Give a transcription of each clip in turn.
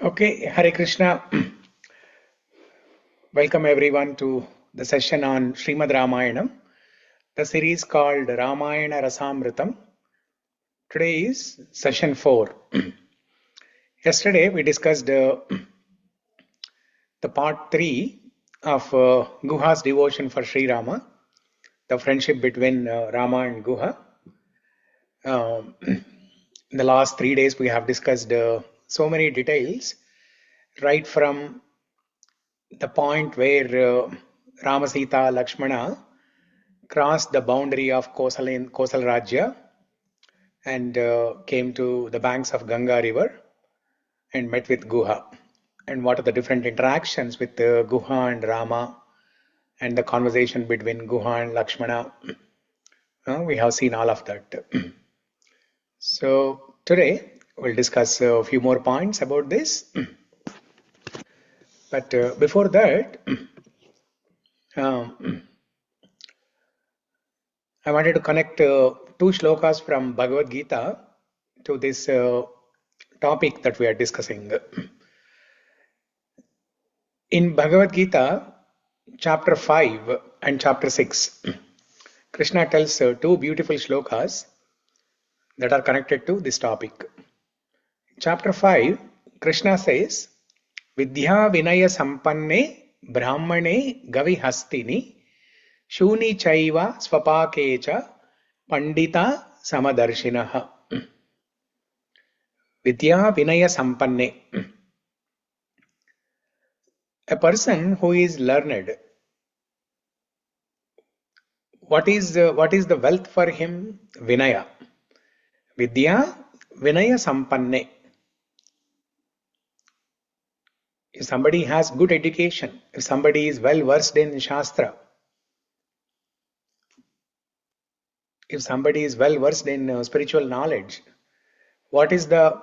Okay, Hare Krishna. Welcome everyone to the session on Śrīmad Rāmāyanam, the series called Ramayana Rasamritam. Today is session 4. Yesterday we discussed the part 3 of Guha's devotion for Sri Rama, the friendship between Rama and Guha. In the last 3 days we have discussed so many details, right from the point where Rama, Sita, Lakshmana crossed the boundary of Kosal Rajya and came to the banks of Ganga river and met with Guha. And what are the different interactions with Guha and Rama and the conversation between Guha and Lakshmana. We have seen all of that. So today we'll discuss a few more points about this. But before that, I wanted to connect two shlokas from Bhagavad Gita to this topic that we are discussing. In Bhagavad Gita, chapter 5 and chapter 6, Krishna tells two beautiful shlokas that are connected to this topic. Chapter 5, Krishna says, Vidya Vinaya Sampanne Brahmane Gavi Hastini Shuni Chaiva Swapakecha Pandita Samadarshinaha. Vidya Vinaya Sampanne. A person who is learned, what is the wealth for him? Vinaya. Vidya Vinaya Sampanne. If somebody has good education, if somebody is well versed in Shastra, if somebody is well versed in spiritual knowledge, what is the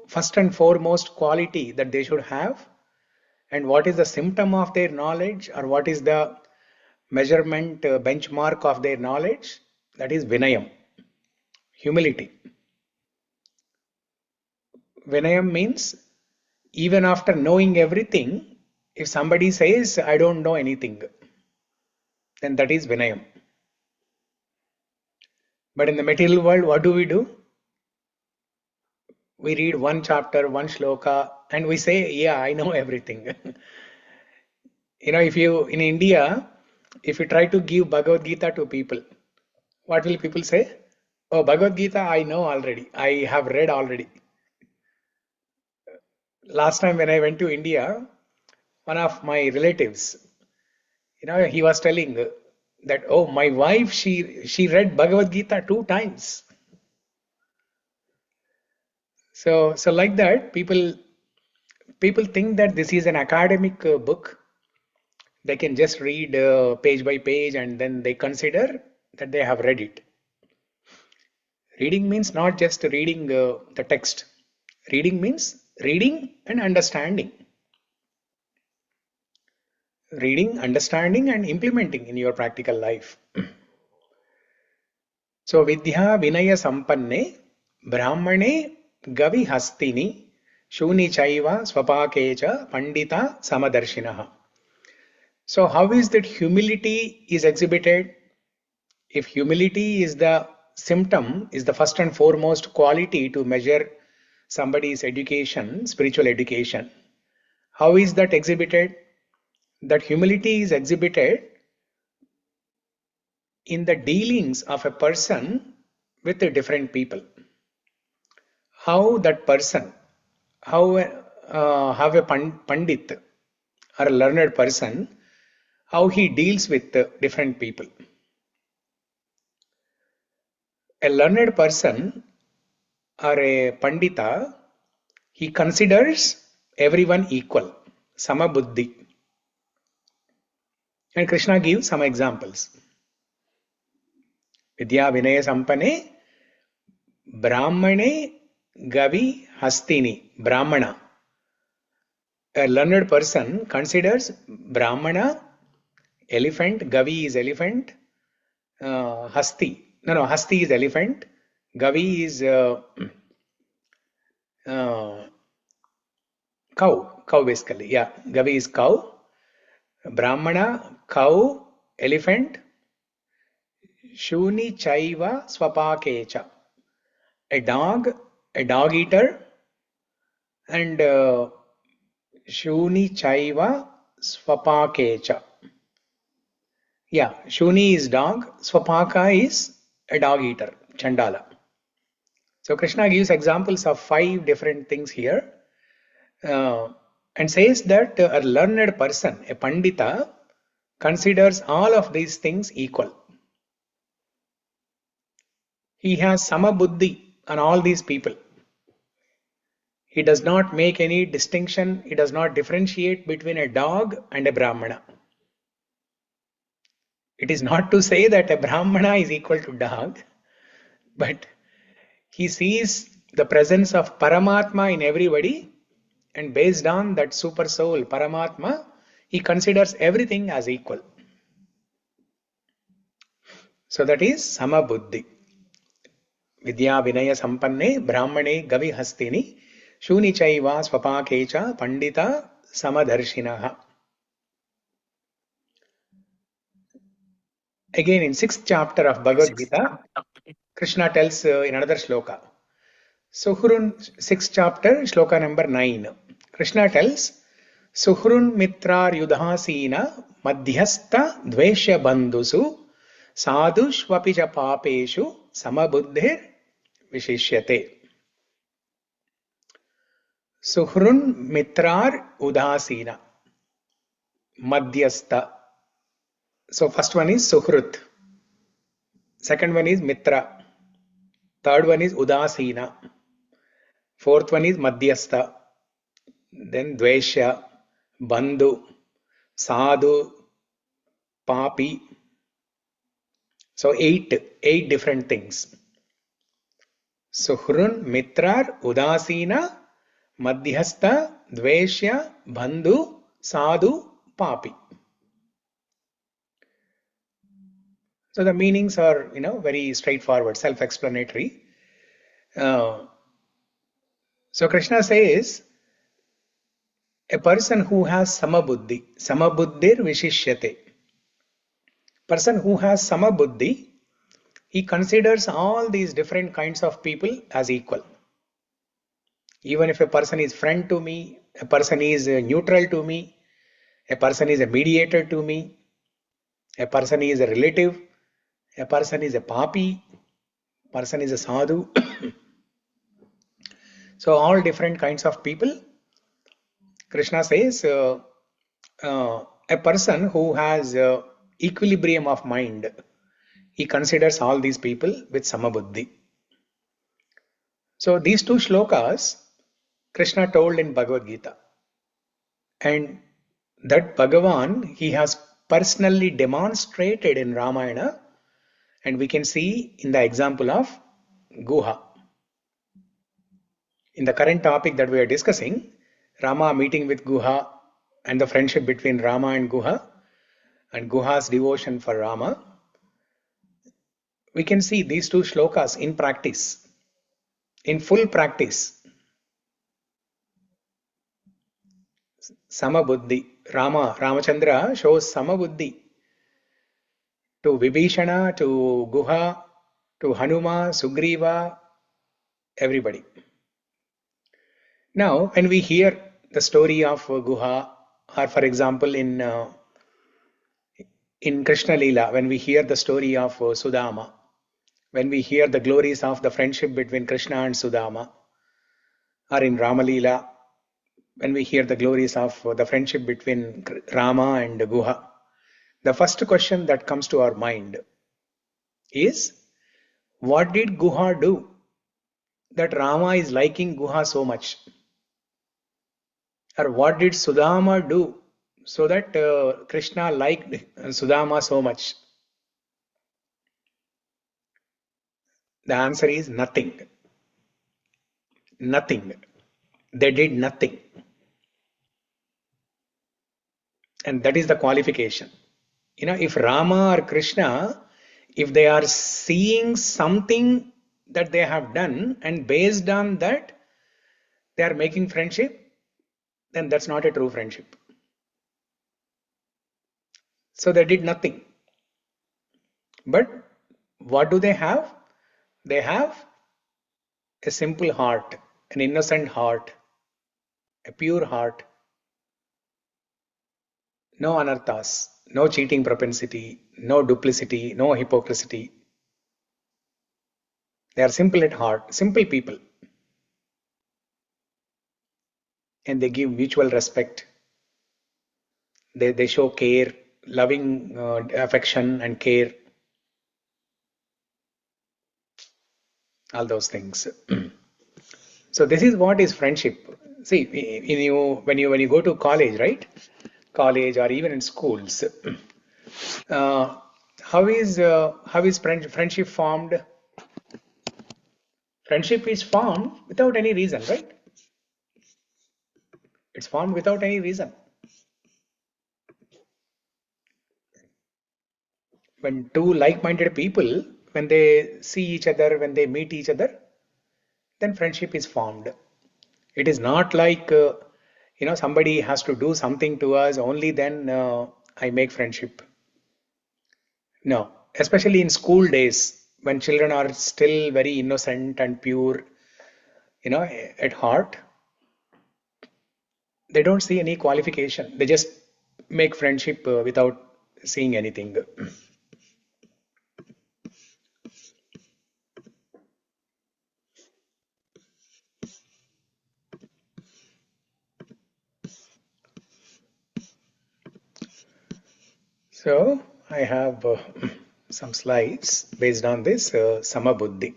first and foremost quality that they should have? And what is the symptom of their knowledge, or what is the measurement benchmark of their knowledge? That is Vinayam, humility. Vinayam means even after knowing everything, if somebody says, I don't know anything, then that is Vinayam. But in the material world, what do? We read one chapter, one shloka, and we say, yeah, I know everything. If you, in India, if you try to give Bhagavad Gita to people, what will people say? Oh, Bhagavad Gita, I know already. I have read already. Last time when I went to India, one of my relatives, he was telling that, oh, my wife, she read Bhagavad Gita 2 times. So like that, people think that this is an academic book. They can just read page by page and then they consider that they have read it. Reading means not just reading the text. Reading means reading and understanding. Reading, understanding and implementing in your practical life. So Vidya Vinaya Sampanne Brahmane Gavi Hastini Shuni Chaiva Swapakecha Pandita Samadarshinaha. So how is that humility is exhibited? If humility is the symptom, is the first and foremost quality to measure somebody's education, spiritual education, how is that exhibited? That humility is exhibited in the dealings of a person with different people. How that person, how a pandit or a learned person, how he deals with different people. A learned person or a pandita, he considers everyone equal, sama buddhi. And Krishna gives some examples. Vidya Vinaya Sampane Brahmane Gavi Hastini. Brahmana. A learned person considers Brahmana, elephant, Gavi is elephant, Hasti. No, Hasti is elephant, Gavi is Cow basically. Yeah, Gavi is cow. Brahmana, cow, elephant. Shuni chaiva swapakecha. A dog eater, and Shuni chaiva swapakecha. Yeah, Shuni is dog, Swapaka is a dog eater, Chandala. So Krishna gives examples of 5 different things here, and says that a learned person, a Pandita, considers all of these things equal. He has sama buddhi on all these people. He does not make any distinction, he does not differentiate between a dog and a Brahmana. It is not to say that a Brahmana is equal to dog, but he sees the presence of Paramatma in everybody, and based on that super soul, Paramatma, he considers everything as equal. So that is sama buddhi. Vidya vinaya sampanne brahmane gavi hastini shuni chaiva swapakecha pandita samadarshinaha. Again, in 6th chapter of Bhagavad Gita, Krishna tells in another shloka. Suhrun, 6th chapter, shloka number 9. Krishna tells, Suhrun mitrar yudhasina madhyastha dveshya bandhusu sadhushvapi cha papeshu samabuddhir vishishyate. Suhrun mitrar udhasina madhyastha. So first one is Suhrut. Second one is Mitra. Third one is Udasina. Fourth one is Madhyastha. Then Dveshya, Bandhu, Sadhu, Papi. So eight different things. Suhrun, Mitrar, Udasina, Madhyastha, Dveshya, Bandhu, Sadhu, Papi. So the meanings are, very straightforward, self-explanatory. So Krishna says, a person who has samabuddhi, samabuddhir vishishyate. Person who has samabuddhi, he considers all these different kinds of people as equal. Even if a person is friend to me, a person is neutral to me, a person is a mediator to me, a person is a relative, a person is a papi, person is a sadhu. So all different kinds of people. Krishna says a person who has equilibrium of mind, he considers all these people with samabuddhi. So these 2 shlokas Krishna told in Bhagavad Gita, and that Bhagavan he has personally demonstrated in Ramayana, and we can see in the example of Guha. In the current topic that we are discussing, Rama meeting with Guha and the friendship between Rama and Guha, and Guha's devotion for Rama, we can see these 2 shlokas in practice, in full practice. Samabuddhi. Ramachandra shows samabuddhi to Vibhishana, to Guha, to Hanuma, Sugriva, everybody. Now, when we hear the story of Guha, or for example in Krishna Leela, when we hear the story of Sudama, when we hear the glories of the friendship between Krishna and Sudama, or in Rama Leela, when we hear the glories of the friendship between Rama and Guha, the first question that comes to our mind is, what did Guha do that Rama is liking Guha so much? Or what did Sudama do so that Krishna liked Sudama so much? The answer is nothing. Nothing. They did nothing. And that is the qualification. If Rama or Krishna, if they are seeing something that they have done, and based on that they are making friendship, then that's not a true friendship. So they did nothing. But what do they have? They have a simple heart, an innocent heart, a pure heart, no anarthas, no cheating propensity, no duplicity, no hypocrisy. They are simple at heart, simple people. And they give mutual respect. They show care, loving affection and care, all those things. So this is what is friendship. See, when you go to college, right? College or even in schools, how is friendship formed? Friendship is formed without any reason, right? It's formed without any reason. When two like-minded people, when they see each other, when they meet each other, then friendship is formed. It is not like somebody has to do something to us, only then I make friendship. No, especially in school days when children are still very innocent and pure, at heart, they don't see any qualification. They just make friendship without seeing anything. So I have some slides based on this Samabuddhi.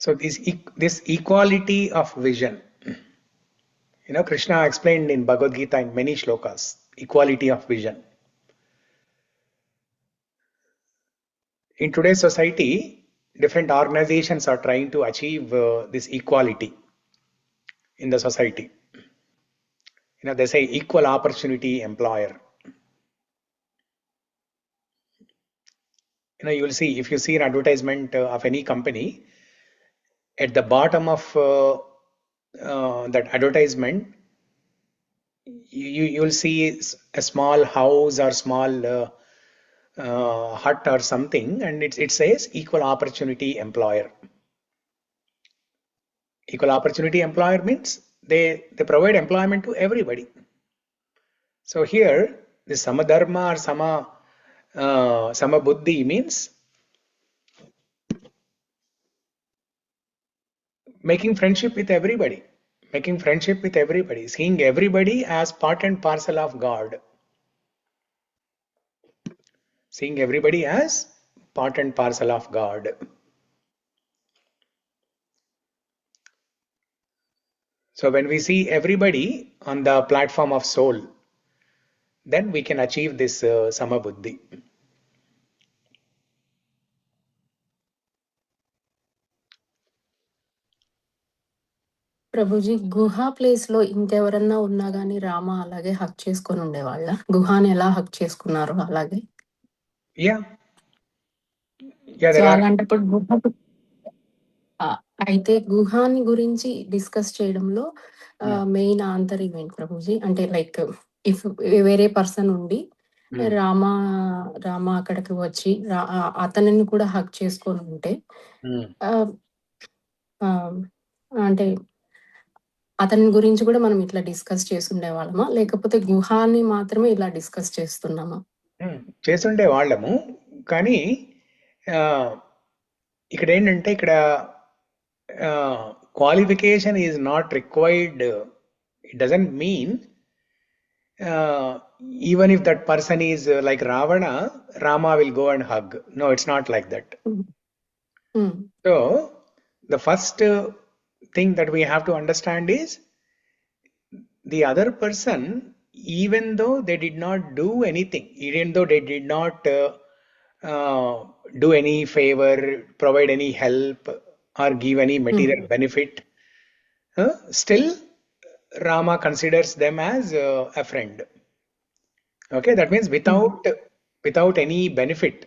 So this equality of vision, Krishna explained in Bhagavad Gita in many shlokas, equality of vision. In today's society, different organizations are trying to achieve this equality in the society. They say equal opportunity employer. You will see, if you see an advertisement of any company, at the bottom of that advertisement, you will see a small house or small hut or something, and it says equal opportunity employer. Equal opportunity employer means they provide employment to everybody. So here, the Samadharma or Samabuddhi means making friendship with everybody. Making friendship with everybody. Seeing everybody as part and parcel of God. Seeing everybody as part and parcel of God. So when we see everybody on the platform of soul, then we can achieve this Samabuddhi. Prabhuji Guha place లో ఇంకెవరన్నా ఉన్నా గానీ రామ అలాగే హక్ చేసుకొని ఉండేవాళ్ళ? గుహాని ఎలా హక్ చేసుకున్నారు అలాగే? Yeah. So అలాంటప్పుడు గుహ అయితే గుహాని గురించి డిస్కస్ చేయడంలో మెయిన్ ఆంతర్యం ఏంటి ప్రభుజీ? అంటే లైక్ ఇఫ్ వేరే పర్సన్ ఉండి రామ అక్కడికి వచ్చి అతనిని కూడా హక్ చేసుకొని ఉంటే అంటే అతని గురించి కూడా మనం ఇట్లా డిస్కస్ చేస్తుండే వాళ్ళమా, లేకపోతే గుహాని మాత్రమే ఇలా డిస్కస్ చేస్తున్నామా? చేస్తుండే వాళ్ళము. కానీ ఇక్కడ ఏంటంటే, ఇక్కడ qualification is not required. It doesn't mean even if that person is like Ravana, Rama will go and hug. No, it's not like that. So the first thing that we have to understand is the other person, even though they did not do anything, even though they did not do any favor, provide any help, or give any material benefit, still Rama considers them as a friend. Okay, that means without any benefit,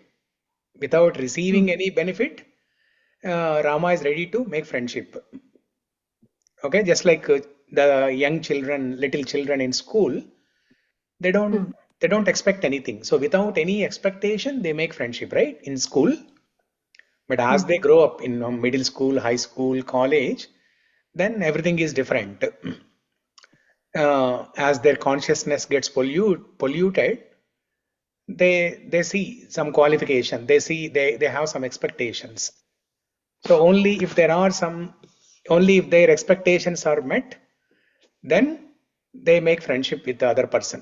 without receiving any benefit, Rama is ready to make friendship. Okay, just like the young children, little children in school, they don't expect anything. So without any expectation, they make friendship, right? In school. But as they grow up in middle school, high school, college, then everything is different. As their consciousness gets polluted, they see some qualification. They see they have some expectations. So only if their expectations are met, then they make friendship with the other person.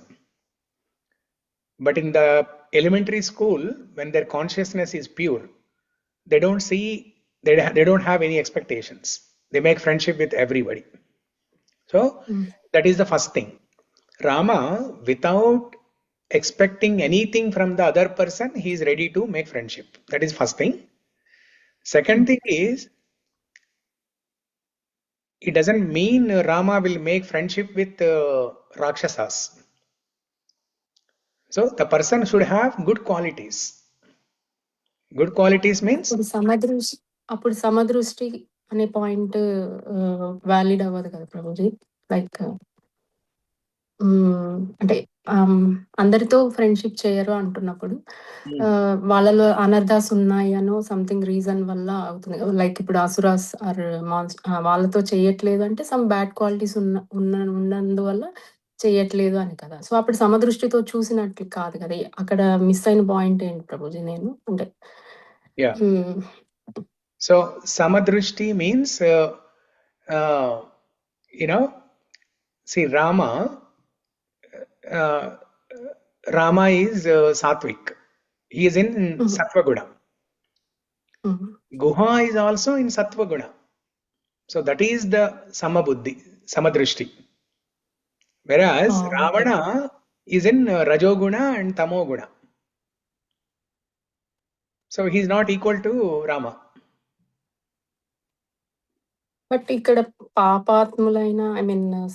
But in the elementary school, when their consciousness is pure, they don't see, they don't have any expectations. They make friendship with everybody. So that is the first thing. Rama, without expecting anything from the other person, he is ready to make friendship. That is first thing. Second thing is, it doesn't mean Rama will make friendship with Rakshasas. So the person should have good qualities. Good qualities means అప్పుడు సమదృష్టి అనే point valid అవ్వదు కదా Prabhuji. Like అంటే అందరితో friendship చేయరు అంటున్నప్పుడు వాళ్ళలో అనర్థాస్ ఉన్నాయనో something reason వల్ల అవుతుంది. లైక్ ఇప్పుడు అసురాస్ ఆర్ వాళ్ళతో చేయట్లేదు అంటే సమ్ బ్యాడ్ క్వాలిటీస్ ఉన్నందువల్ల చేయట్లేదు అని కదా. సో అప్పుడు సమదృష్టితో చూసినట్లు కాదు కదా. అక్కడ మిస్ అయిన పాయింట్ ఏంటి ప్రభుజీ? నేను అంటే so samadrushti means see Rama is sattvic. He is in sattva guna. Guha is also in sattva guna. So that is the samabuddhi, samadrushti. Whereas Ravana is in rajoguna and tamoguna. So he is not equal to Rama. But ఇక్కడ పాపాత్ములైన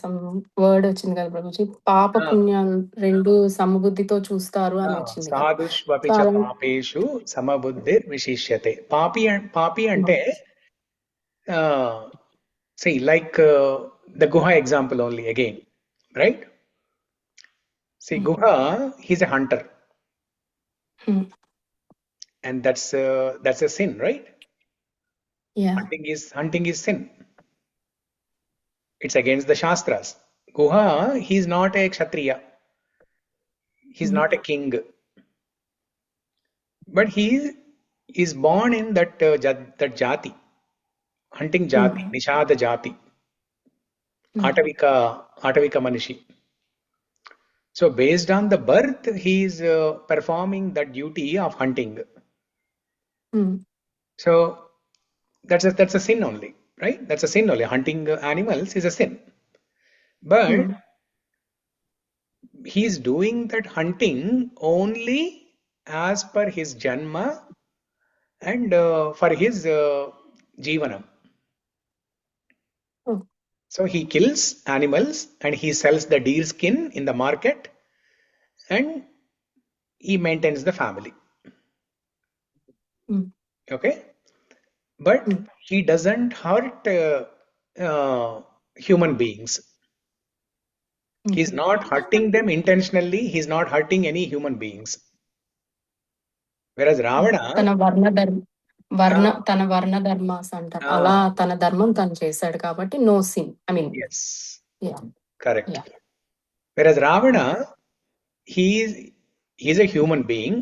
some word వచ్చింది కదా ప్రభుజీ, పాప పుణ్యాలు రెండు సమబుద్ధితో చూస్తారు అని వచ్చింది. సాధుష్వపి చ పాపేషు సమబుద్ధిర్ విశిష్యతే. పాపి అంటే see like the Guha example only again, right? See, Guha, he's a hunter. And that's a sin, right? Yeah. Hunting is sin. It's against the Shastras. Guha, he's not a Kshatriya. He's not a king. But he is born in that jati. Hunting jati, Nishada jati. Atavika Manishi. So based on the birth, he is performing that duty of hunting. So that's a sin only, right? That's a sin only. Hunting animals is a sin. But he is doing that hunting only as per his janma and for his jivanam. So he kills animals and he sells the deer skin in the market and he maintains the family. Okay? But he doesn't hurt human beings. He's not hurting them intentionally. He's not hurting any human beings. Whereas Ravana, తన వర్ణ ధర్మాస్ అంటారు, అలా తన ధర్మం తను చేశాడు కాబట్టి no sin. yes, correct. Whereas Ravana, he's a human being.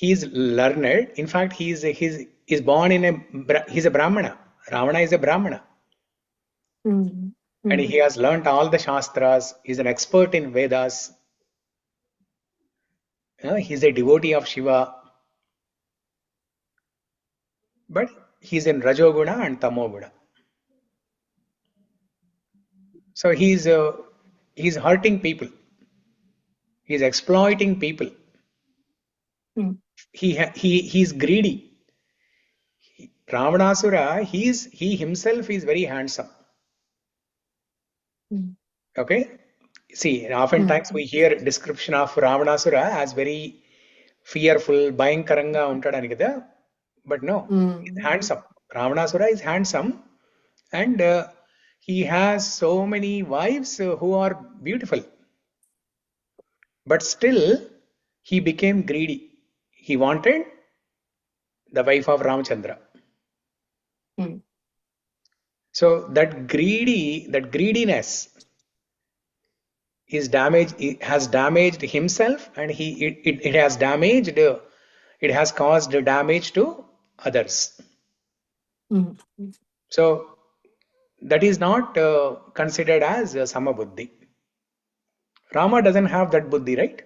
He's learned. In fact, he's born in he's a Brahmana. Ravana is a Brahmana. And he has learnt all the Shastras. He's an expert in Vedas. He's a devotee of Shiva. But he's in Rajoguna and Tamoguna. So he's He's hurting people. He's exploiting people. He's greedy. Ravanasura, he himself is very handsome. Okay? See, oftentimes we hear description of Ravanasura as very fearful, bhayankaranga untadani kada. But no, he's handsome. Ravanasura is handsome, and he has so many wives who are beautiful. But still, he became greedy. He wanted the wife of Ramachandra. So that greediness is damaged. It has damaged himself, and it has damaged. It has caused damage to others. So that is not considered as samabuddhi. Rama doesn't have that buddhi, right?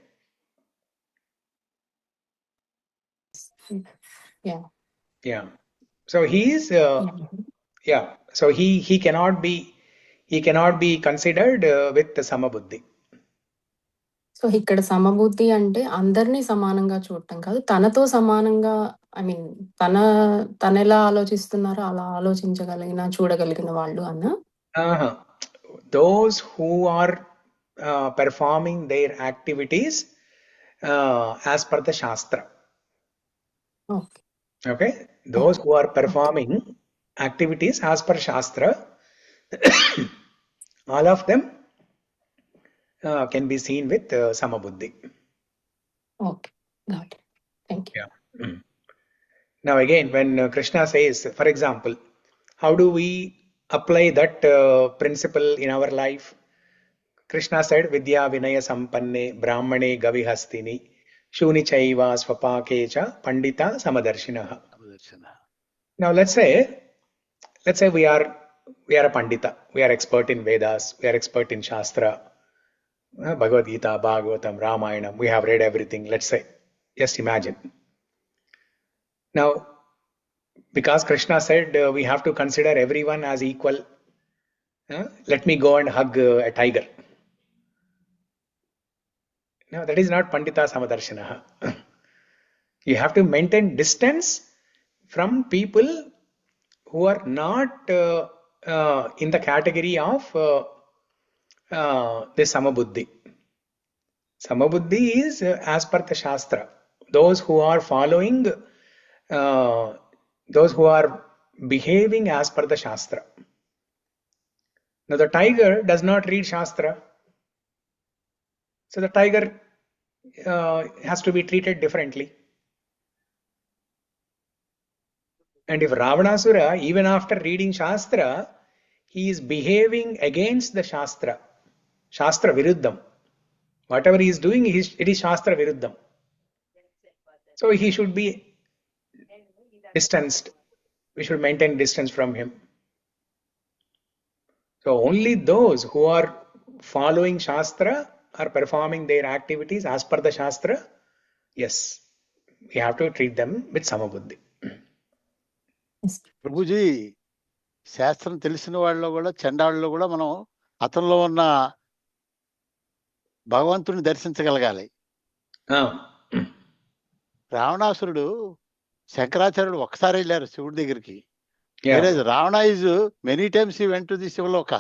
Yeah. So he is. Yeah. So he cannot be considered with the samabuddhi. So ఇక్కడ సమబుద్ధి అంటే అందరినీ సమానంగా చూడటం కాదు, తనతో సమానంగా, I mean తన ఎలా ఆలోచిస్తున్నారో అలా ఆలోచించగలిగిన, చూడగలిగిన వాళ్ళు అన్న. Those who are performing their activities as per the Shastra. Okay. Those who are performing activities as per Shastra, all of them can be seen with samabuddhi. Okay, got it. Thank you. Yeah. Now again, when Krishna says, for example, how do we apply that principle in our life? Krishna said, Vidya Vinaya Sampanne Brahmane Gavihastini Shuni Chaiva Swapakecha Pandita Samadarshinaha. Now let's say we are a Pandita. We are expert in Vedas. We are expert in Shastra. Bhagavad Gita, Bhagavatam, Ramayanam. We have read everything. Let's say, just imagine. Now, because Krishna said we have to consider everyone as equal, let me go and hug a tiger. No, that is not Pandita Samadarshanaha. You have to maintain distance from people who are not in the category of the Samabuddhi. Samabuddhi is as per the Shastra. Those who are following, those who are behaving as per the Shastra. Now the tiger does not read Shastra. So the tiger has to be treated differently. And if Ravanasura, even after reading Shastra, he is behaving against the Shastra. Shastra Viruddham. Whatever he is doing, it is Shastra Viruddham. So he should be distanced. We should maintain distance from him. So only those who are following Shastra are performing their activities as per the Shastra. Yes, we have to treat them with samabuddhi. Prabhuji, శాస్త్రం తెలిసిన వాళ్ళలో కూడా చండాళ్ళలో కూడా మనం అతనిలో ఉన్న భగవంతుని దర్శించగలగాలి. రావణాసురుడు శంకరాచార్యుడు ఒక్కసారి వెళ్ళారు శివుడి దగ్గరికి. Ravana is many times he went to the Shivaloka.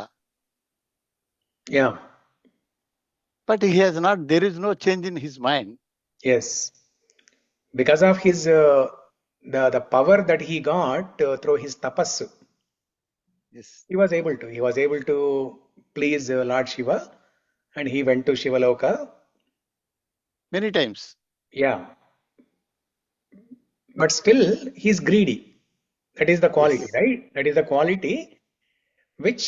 But he has not, there is no change in his mind. Yes. Because of his, the power that he got through his tapas. Yes. He was able to please Lord Shiva, and he went to Shivaloka. Many times. Yeah. But still, he's greedy. That is the quality, yes. Right? That is the quality which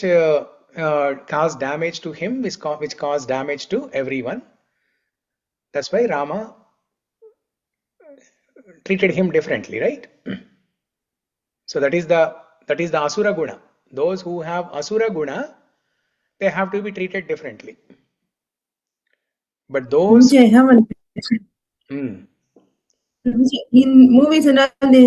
caused damage to him, which caused damage to everyone. That's why Rama treated him differently, right? So that is the asura guna. Those who have asura guna, they have to be treated differently. But those I have one question. In movies and all, they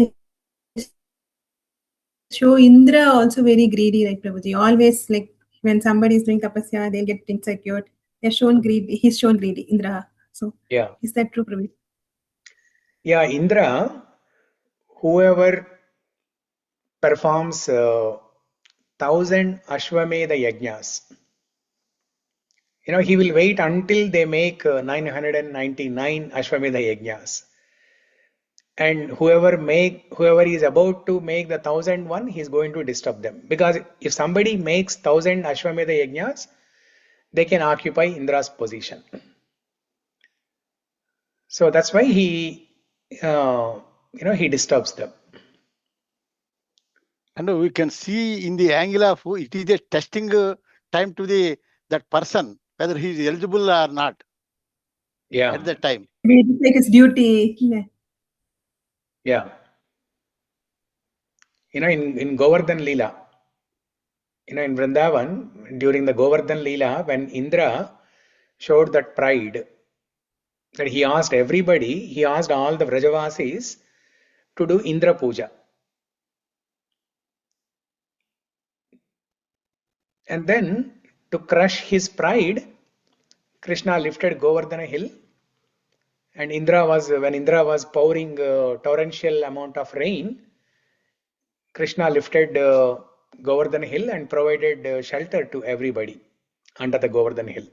show Indra also very greedy, right, Prabhuji? Always, like when somebody is doing tapasya, they'll get insecure. He's shown greedy, Indra. So Yeah. is that true, Praveen? Yeah, Indra, whoever performs 1,000 Ashwamedha yajnas, he will wait until they make 999 Ashwamedha yajnas. And whoever is about to make the 1,001, he's going to disturb them. Because if somebody makes 1,000 Ashwamedha yajnas, they can occupy Indra's position. So that's why he disturbs them. And we can see in the angle of it is a testing time to that person, whether he is eligible or not. Yeah. At that time. Maybe to take his duty. Yeah. In Govardhan Leela, in Vrindavan, during the Govardhan Leela, when Indra showed that pride, that he asked all the Vrajavasis to do Indra Puja. And then, to crush his pride, Krishna lifted Govardhana hill, and when Indra was pouring torrential amount of rain, Krishna lifted Govardhana hill and provided shelter to everybody under the Govardhana hill.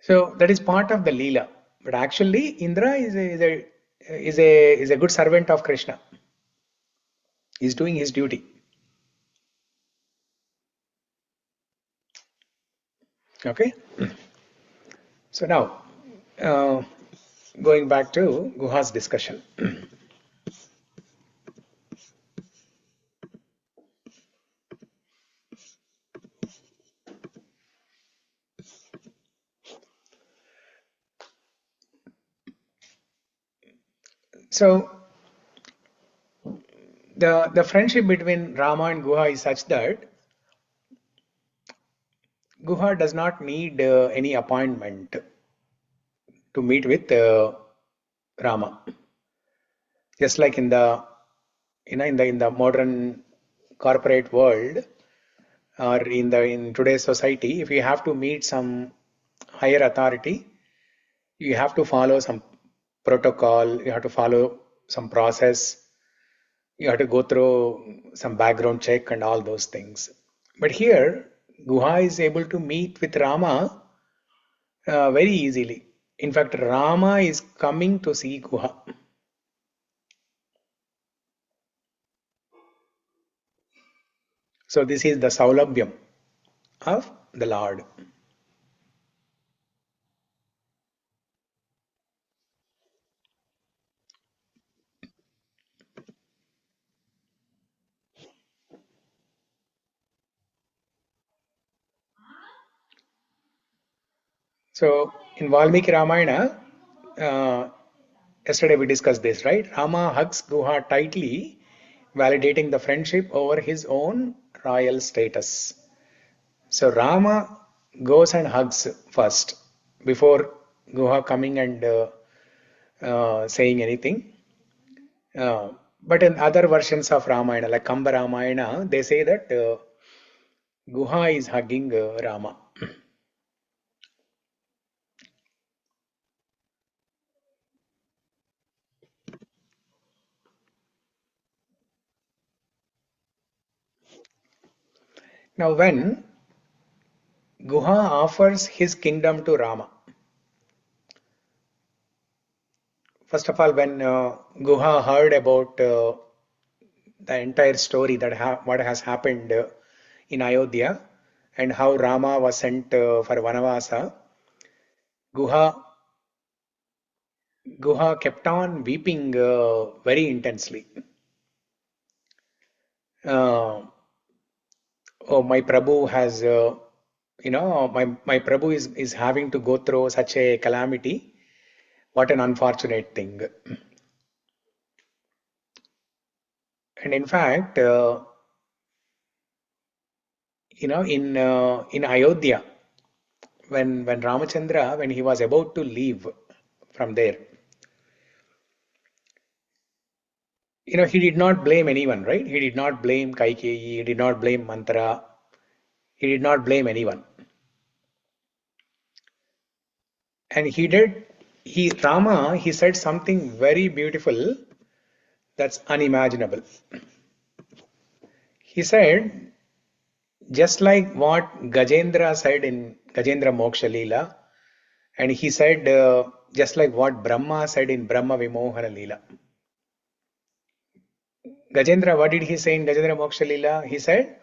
So that is part of the Leela. But actually, Indra is a good servant of Krishna. He's doing his duty. Okay. So now, going back to Guha's discussion. So the friendship between Rama and Guha is such that Guha does not need any appointment to meet with Rama. Just like in the modern corporate world, or in today's society, if you have to meet some higher authority, you have to follow some protocol, you have to follow some process, you have to go through some background check and all those things. But here, Guha is able to meet with Rama very easily. In fact, Rama is coming to see Guha. So this is the Saulabhyam of the Lord. So in Valmiki Ramayana, yesterday we discussed this, right? Rama hugs Guha tightly, validating the friendship over his own royal status. So Rama goes and hugs first before Guha coming and saying anything. But in other versions of Ramayana, like Kamba Ramayana, they say that Guha is hugging Rama. Now, when Guha offers his kingdom to Rama, first of all, when Guha heard about the entire story that what has happened in Ayodhya and how Rama was sent for Vanavasa, Guha kept on weeping very intensely. Oh, my Prabhu has, my Prabhu is having to go through such a calamity. What an unfortunate thing. And in fact, in Ayodhya, when Ramachandra, when he was about to leave from there, he did not blame anyone, right? He did not blame Kaikeyi, he did not blame Manthara, He did not blame anyone. And Rama, he said something very beautiful that's unimaginable. He said, just like what Gajendra said in Gajendra Moksha Leela, and he said, just like what Brahma said in Brahma Vimohana Leela. Gajendra, what did he say in Gajendra Moksha Leela? He said,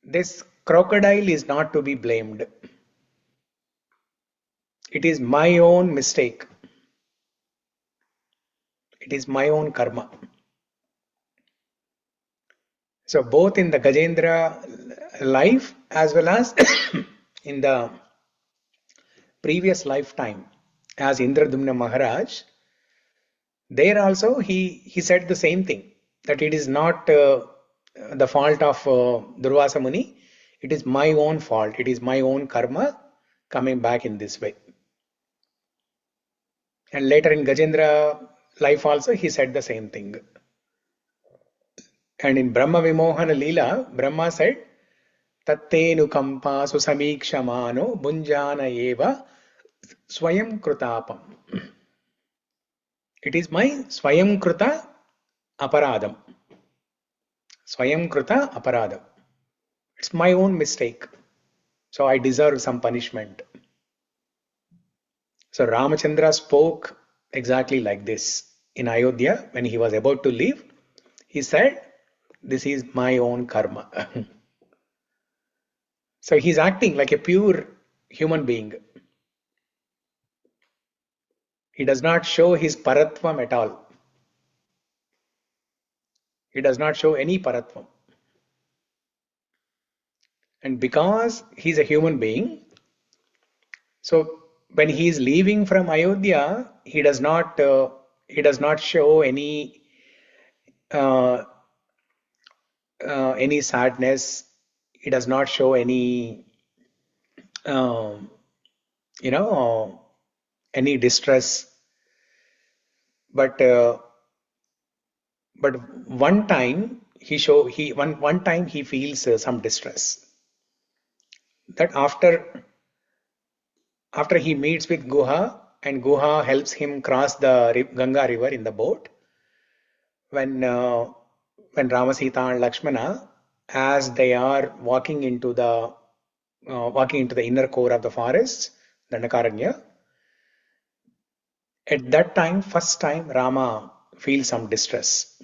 this crocodile is not to be blamed. It is my own mistake. It is my own karma. So both in the Gajendra life as well as in the previous lifetime as Indradumna Maharaj, there also he said the same thing, that it is not the fault of Durvasa Muni, it is my own fault, it is my own karma coming back in this way. And later in Gajendra life also he said the same thing. And in Brahma Vimohana Leela, Brahma said, Tattenukampa susamīkshamāno bunjana eva swayam krutapam. It is my swayam kruta aparadam. Swayam kruta aparadam. It's my own mistake. So I deserve some punishment. So Ramachandra spoke exactly like this. In Ayodhya, when he was about to leave, he said, this is my own karma. So he's acting like a pure human being. He does not show his paratvam at all. He does not show any paratvam. And because he's a human being, so when he is leaving from Ayodhya, he does not show any sadness. He does not show any any distress. But one time one time he feels some distress. That after he meets with Guha, and Guha helps him cross the Ganga river in the boat, when Rama, Sita and Lakshmana, as they are walking into the inner core of the forest, Dandakaranya, at that time, first time, Rama feels some distress.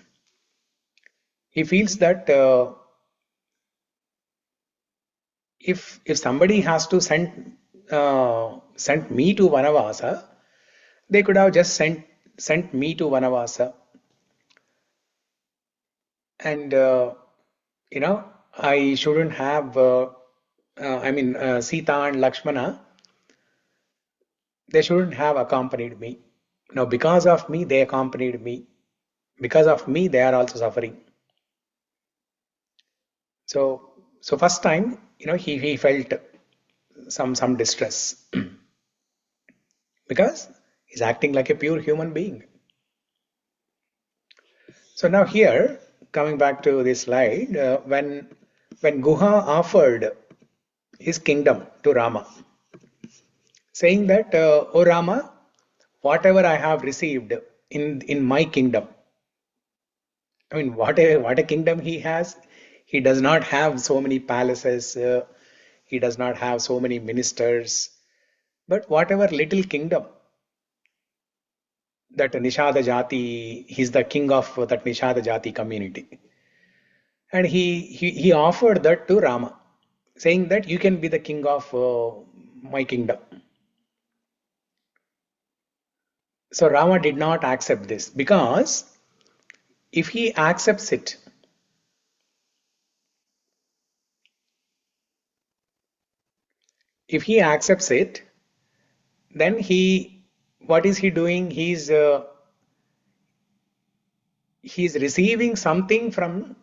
He feels that if somebody has to send me to Vanavasa, they could have just sent me to Vanavasa. And I shouldn't have Sita and Lakshmana, they shouldn't have accompanied me. Now because of me they accompanied me. Because of me they are also suffering. So first time, he felt some distress because he's acting like a pure human being. So now here, coming back to this slide, when Guha offered his kingdom to Rama, saying that, O Rama, whatever I have received in my kingdom, I mean, what a kingdom he has. He does not have so many palaces. He does not have so many ministers. But whatever little kingdom, that Nishada Jati, he's the king of that Nishada Jati community. And he offered that to Rama, saying that you can be the king of my kingdom. So Rama did not accept this, because if he accepts it, then what is he doing? He's receiving something from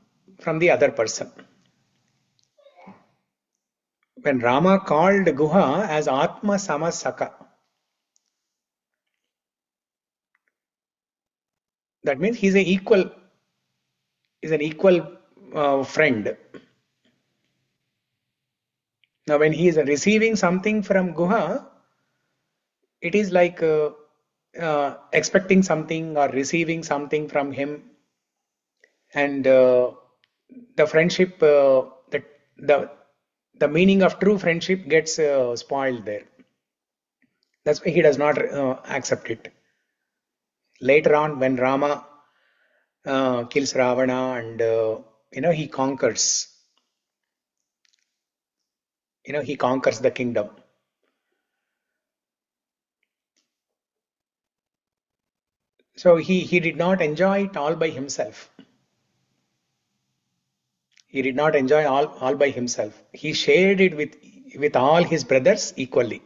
the other person. When Rama called Guha as Atma Samasaka, that means he's an equal friend. Now, when he is receiving something from Guha, it is like expecting something or receiving something from him, and the friendship, the meaning of true friendship gets spoiled there. That's why he does not accept it. Later on, when Rama kills Ravana and he conquers, he conquers the kingdom. So he did not enjoy it all by himself. He did not enjoy all by himself. He shared it with all his brothers equally.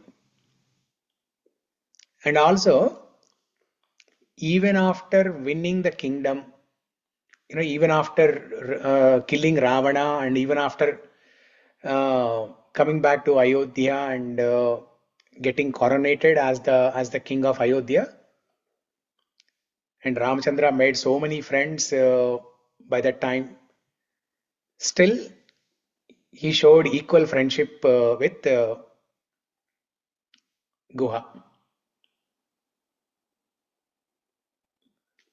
And also, even after winning the kingdom, even after killing Ravana, and even after coming back to Ayodhya and getting coronated as the king of Ayodhya, and Ramchandra made so many friends by that time, still he showed equal friendship with Guha.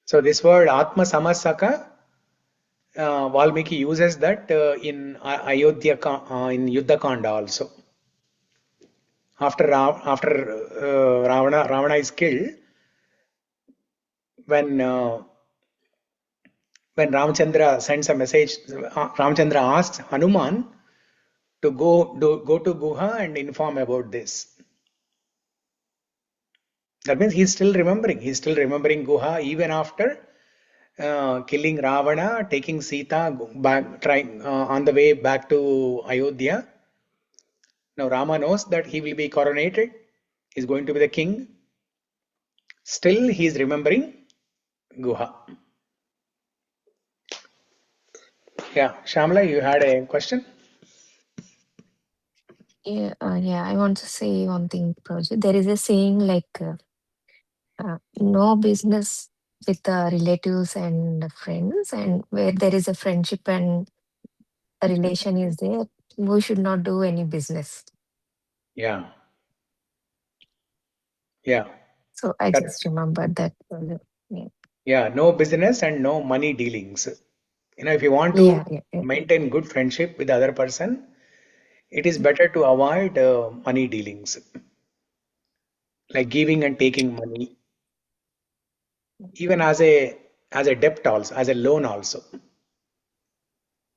So this word Atma Samasaka, Valmiki uses that in Ayodhya, in Yuddha Kanda also. After Ravana is killed, when Ramchandra sends a message, Ramchandra asks Hanuman to go to Guha and inform about this. That means he's still remembering. He's still remembering Guha even after killing Ravana, taking Sita back, trying on the way back to Ayodhya. Now Rama knows that he will be coronated. He's going to be the king. Still, he is remembering Guha. Yeah, Shamla, you had a question? Yeah, I want to say one thing, Project. There is a saying like no business with relatives and friends, and where there is a friendship and a relation is there, we should not do any business. Yeah. Yeah. So I That, just remembered that. yeah, no business and no money dealings. If you want to maintain good friendship with the other person, it is better to avoid money dealings, like giving and taking money, even as a debt also, as a loan also.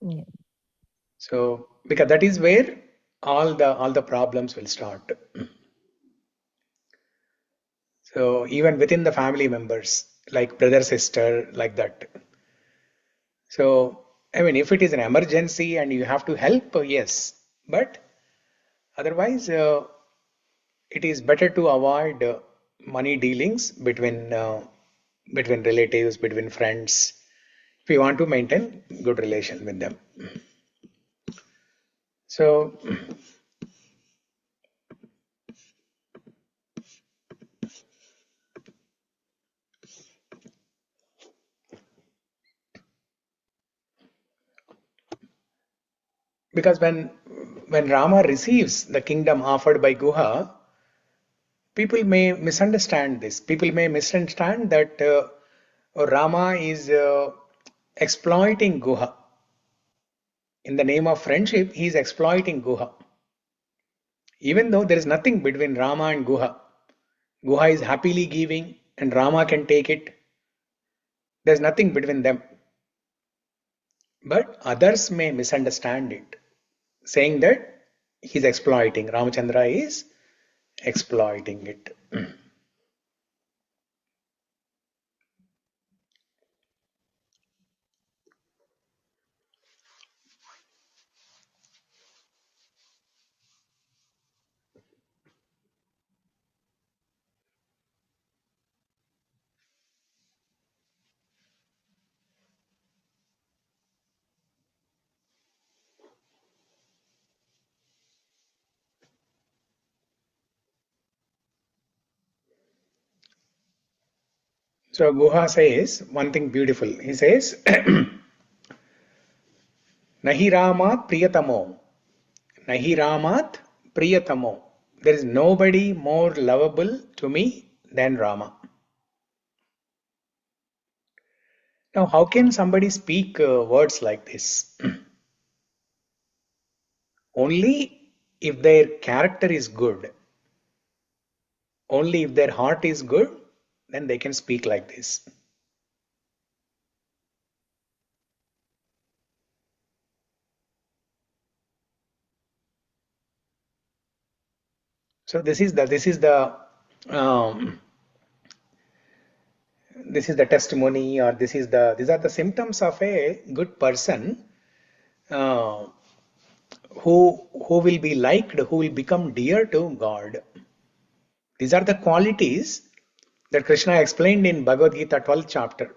Yeah. So because that is where all the problems will start. So even within the family members, like brother, sister, like that. So I mean, if it is an emergency and you have to help, yes, but otherwise, it is better to avoid money dealings between relatives, between friends, if you want to maintain good relation with them. So because when Rama receives the kingdom offered by Guha, people may misunderstand this. People may misunderstand that Rama is exploiting Guha. In the name of friendship, he is exploiting Guha. Even though there is nothing between Rama and Guha. Guha is happily giving and Rama can take it. There's nothing between them. But others may misunderstand it, saying that he's exploiting. Ramachandra is exploiting it. So Guha says one thing beautiful. He says, Nahi Ramat Priyatamo. Nahi Ramat Priyatamo. There is nobody more lovable to me than Rama. Now, how can somebody speak words like this? Only if their character is good, only if their heart is good, then they can speak like this. So this is the um, testimony, or these are the symptoms of a good person uh, who will be liked, who will become dear to God. These are the qualities that Krishna explained in Bhagavad Gita 12th chapter.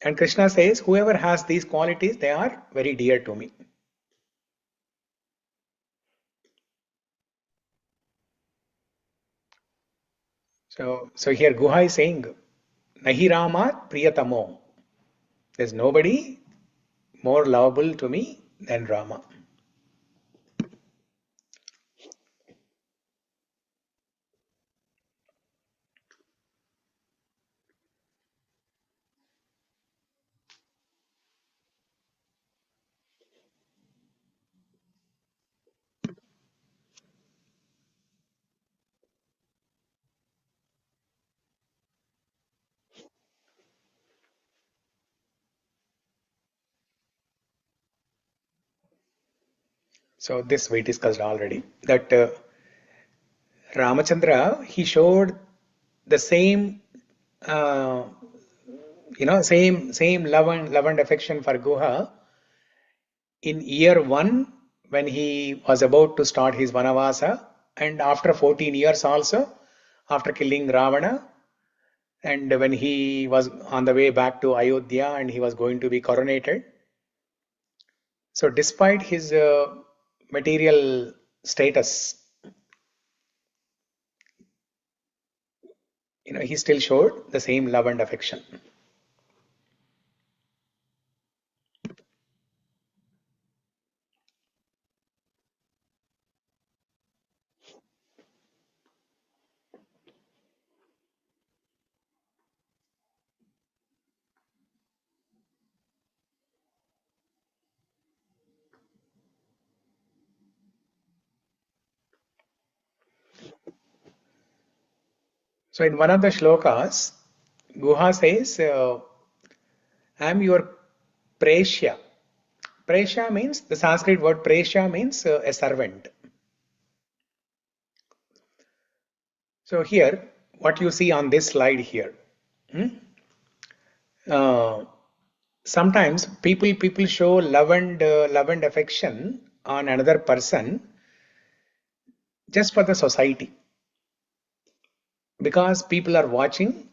And Krishna says, whoever has these qualities, they are very dear to me. So here Guha is saying, Nahi Ramat Priyatamo. There's nobody more lovable to me than Rama. So this we discussed already, that Ramachandra, he showed the same, same love and affection for Guha in year 1 when he was about to start his Vanavasa, and after 14 years also, after killing Ravana, and when he was on the way back to Ayodhya and he was going to be coronated. So despite his material status, he still showed the same love and affection. So in one of the shlokas, Guha says, I am your Preshya. Preshya means, the Sanskrit word Preshya means a servant. So here, what you see on this slide here, sometimes people show love and affection on another person just for the society. Because people are watching,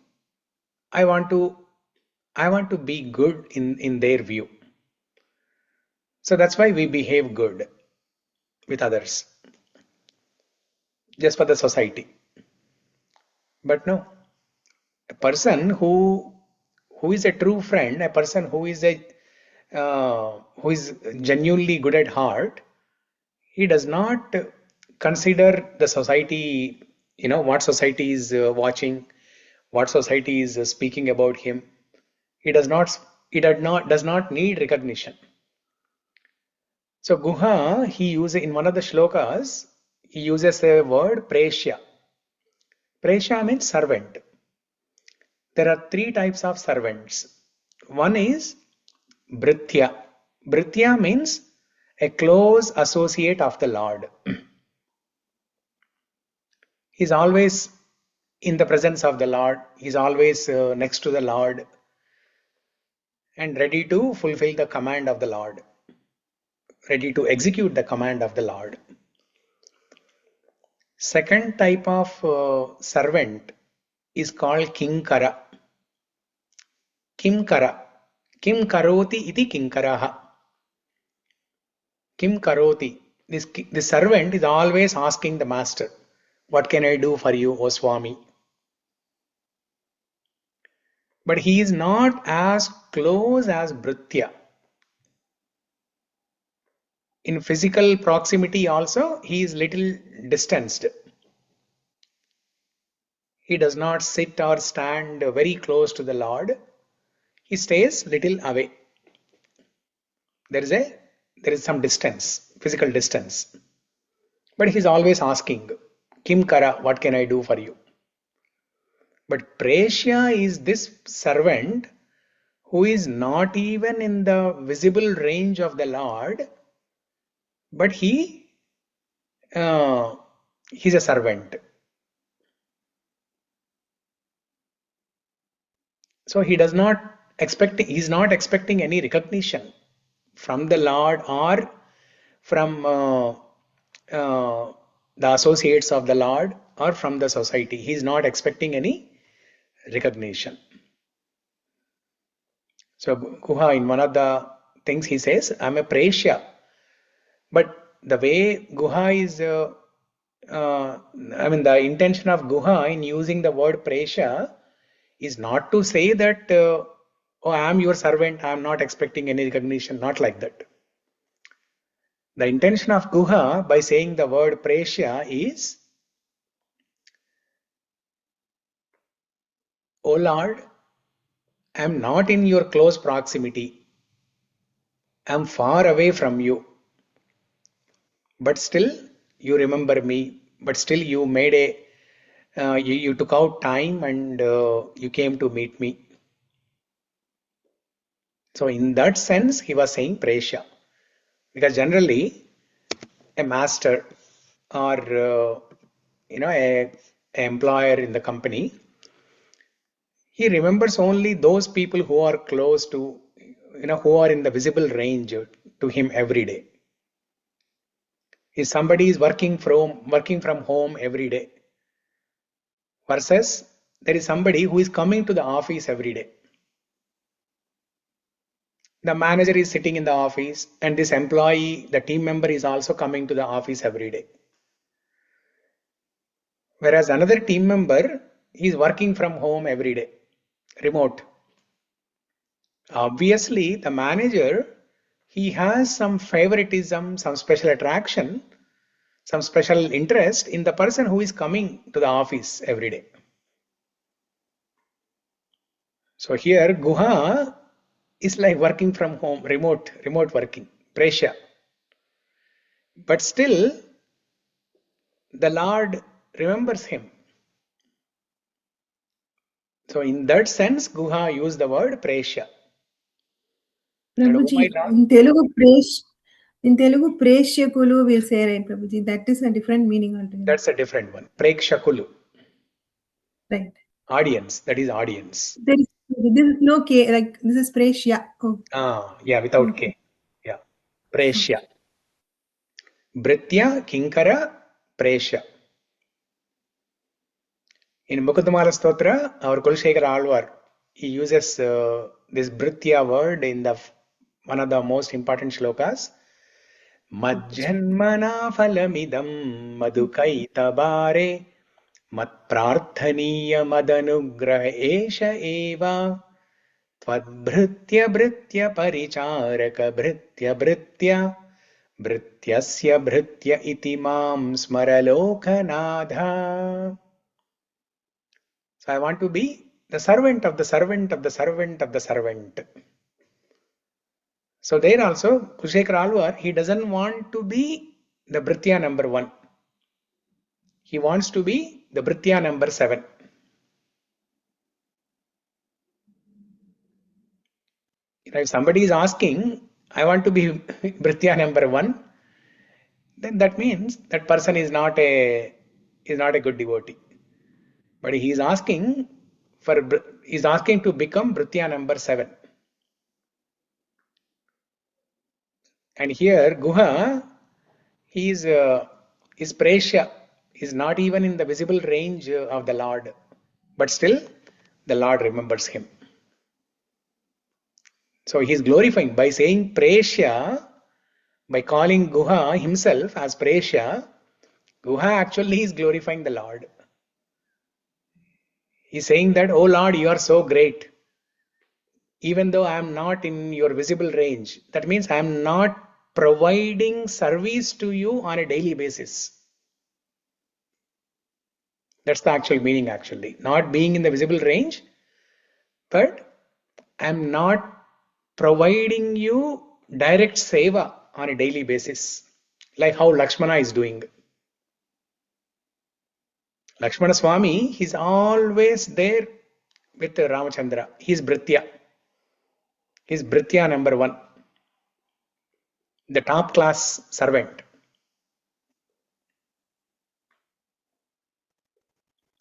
I want to be good in their view. So that's why we behave good with others, just for the society. But no, a person who is a true friend, a person who is genuinely good at heart, he does not consider the society, what society is watching, what society is speaking about him. He does not need recognition. So Guha, he uses in one of the shlokas, he uses a word Preshya. Preshya means servant. There are 3 types of servants. One is Bhrithya. Bhrithya means a close associate of the Lord. He's always in the presence of the Lord. He's always next to the Lord and ready to fulfill the command of the Lord, ready to execute the command of the Lord. Second type of servant is called Kinkara. Kimkara. Kim karoti iti kinkaraha. Kim karoti. This servant is always asking the master, what can I do for you, O Swami? But he is not as close as Bhrithya. in physical proximity also, he is little distanced. He does not sit or stand very close to the Lord. He stays little away. There is some distance, physical distance. But he's always asking, Kim Kara, what can I do for you? But Preshya is this servant who is not even in the visible range of the Lord, but he's a servant. So he's not expecting any recognition from the Lord or from the associates of the Lord or from the society. He's not expecting any recognition. So Guha, in one of the things he says, I'm a Preshya. But the way Guha is, the intention of Guha in using the word Preshya is not to say that, oh, I am your servant, I am not expecting any recognition, not like that. The intention of Guha by saying the word Preshya is, O Lord, I am not in your close proximity. I am far away from you. But still, you remember me. But still, you made you took out time and you came to meet me. So, in that sense, he was saying Preshya. Because generally, a master or a employer in the company, he remembers only those people who are close to, who are in the visible range to him every day. If somebody is working from home every day, versus there is somebody who is coming to the office every day. The manager is sitting in the office, and this employee, the team member, is also coming to the office every day. Whereas another team member is working from home every day, remote. Obviously, the manager, he has some favoritism, some special attraction, some special interest in the person who is coming to the office every day. So here, Guha is like working from home, remote working, Preshya. But still, the Lord remembers him. So in that sense, Guha used the word Preshya. Prabhuji, in Telugu, Preshakulu will say, right, Prabhuji? That is a different meaning altogether. That's a different one. Prekshakulu. Right. Audience. That is audience. This is no K, like this is Preshya. Oh. Yeah, without K. Yeah. Preshya. Britya, Kinkara, Preshya. In Mukundamala Stotra, our Kulshekara Alvar, he uses this Britya word in one of the most important shlokas. Majjanmana phalamidam madhukaitabare matprarthaniya madanugraha esha eva tvadbhritya bhritya paricharaka bhritya bhritya bhrityasya bhritya iti mam smaralokanadha. So I want to be the servant of the servant of the servant of the servant. So there also, Kulshekara Alvar, he doesn't want to be the Britya number 1. He wants to be the Britya number 7. If somebody is asking, I want to be Britya number 1, then that means that person is not a good devotee. But he is asking to become Britya number 7. And here Guha, he is Preshya, is not even in the visible range of the Lord, but still the Lord remembers him. So he is glorifying by saying Preshya, by calling Guha himself as Preshya. Guha actually is glorifying the Lord. He is saying that, oh Lord, you are so great. Even though I am not in your visible range, that means I am not providing service to you on a daily basis. That's the actual meaning actually. Not being in the visible range, but I'm not providing you direct seva on a daily basis, like how Lakshmana is doing. Lakshmana Swami, he's always there with Ramachandra. He's Bhritya. He's Bhritya number one, the top class servant.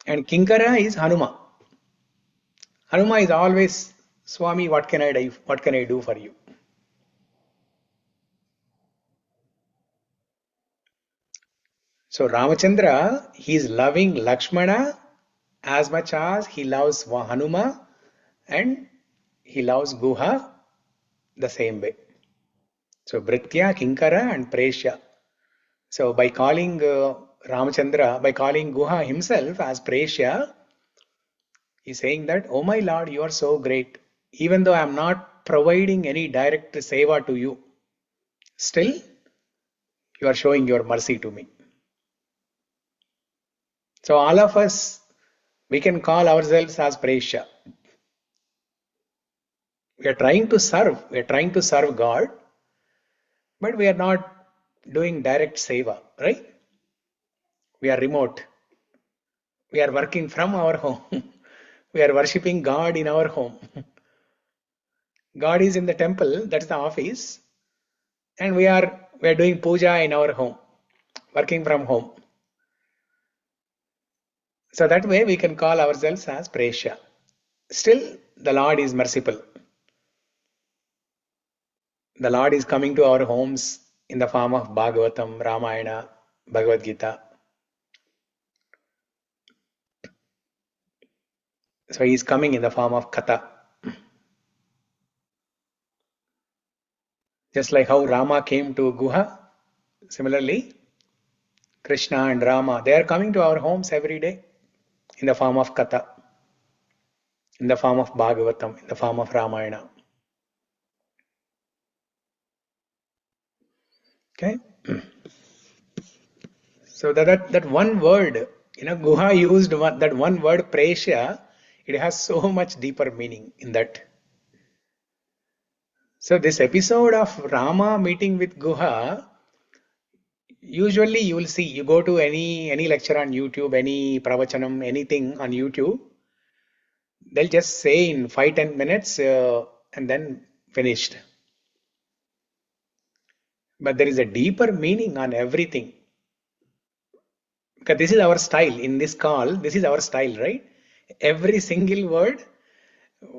And Kinkara is Hanuma. Hanuma is always, Swami, what can I do? What can I do for you? So Ramachandra, he is loving Lakshmana as much as he loves Hanuma, and he loves Guha the same way. So Bhritya, Kinkara and Preshya. So by calling Ramachandra, by calling Guha himself as Preshya, he's saying that, oh my Lord, you are so great. Even though I am not providing any direct seva to you, still you are showing your mercy to me. So all of us, we can call ourselves as Preshya. We are trying to serve God, but we are not doing direct seva, right? We are remote. We are working from our home. We are worshipping God in our home. God is in the temple, that's the office, and we are doing puja in our home, working from home. So that way we can call ourselves as Preshya. Still, the Lord is merciful. The Lord is coming to our homes in the form of Bhagavatam, Ramayana, Bhagavad Gita. So he is coming in the form of Katha. Just like how Rama came to Guha, similarly, Krishna and Rama, they are coming to our homes every day in the form of Katha, in the form of Bhagavatam, in the form of Ramayana. Okay? So that one word, Guha used that one word Preshya, it has so much deeper meaning in that. So this episode of Rama meeting with Guha, usually you will see, you go to any lecture on YouTube, any pravachanam, anything on YouTube, they'll just say in 5-10 minutes and then finished. But there is a deeper meaning on everything. Because this is our style in this call, this is our style, right? Every single word,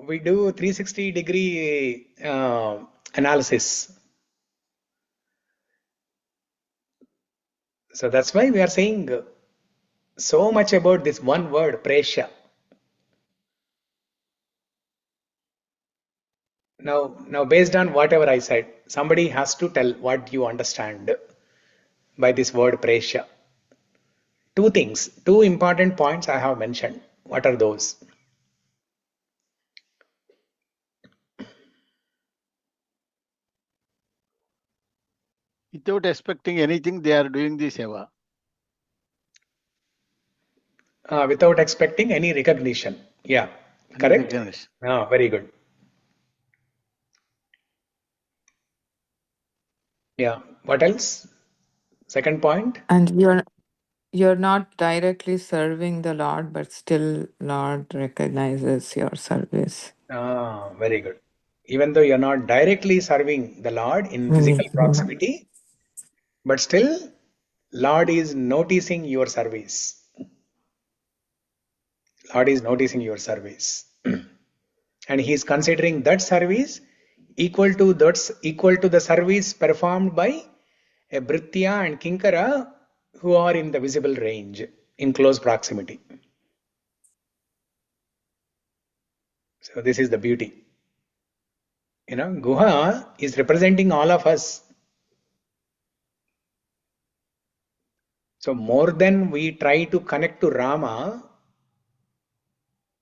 we do 360-degree analysis. So that's why we are saying so much about this one word, Preshya. Now, based on whatever I said, somebody has to tell what you understand by this word Preshya. Two things, two important points I have mentioned. What are those? Without expecting anything, they are doing the seva. Without expecting any recognition. Yeah, correct? Recognition. Very good. Yeah, what else? Second point? And you're not directly serving the Lord, but still Lord recognizes your service. Very good. Even though you're not directly serving the Lord in physical proximity, but still Lord is noticing your service. Lord is noticing your service. And he is considering that service equal to the service performed by a Bhritya and Kinkara who are in the visible range, in close proximity. So this is the beauty. Guha is representing all of us. So more than we try to connect to Rama,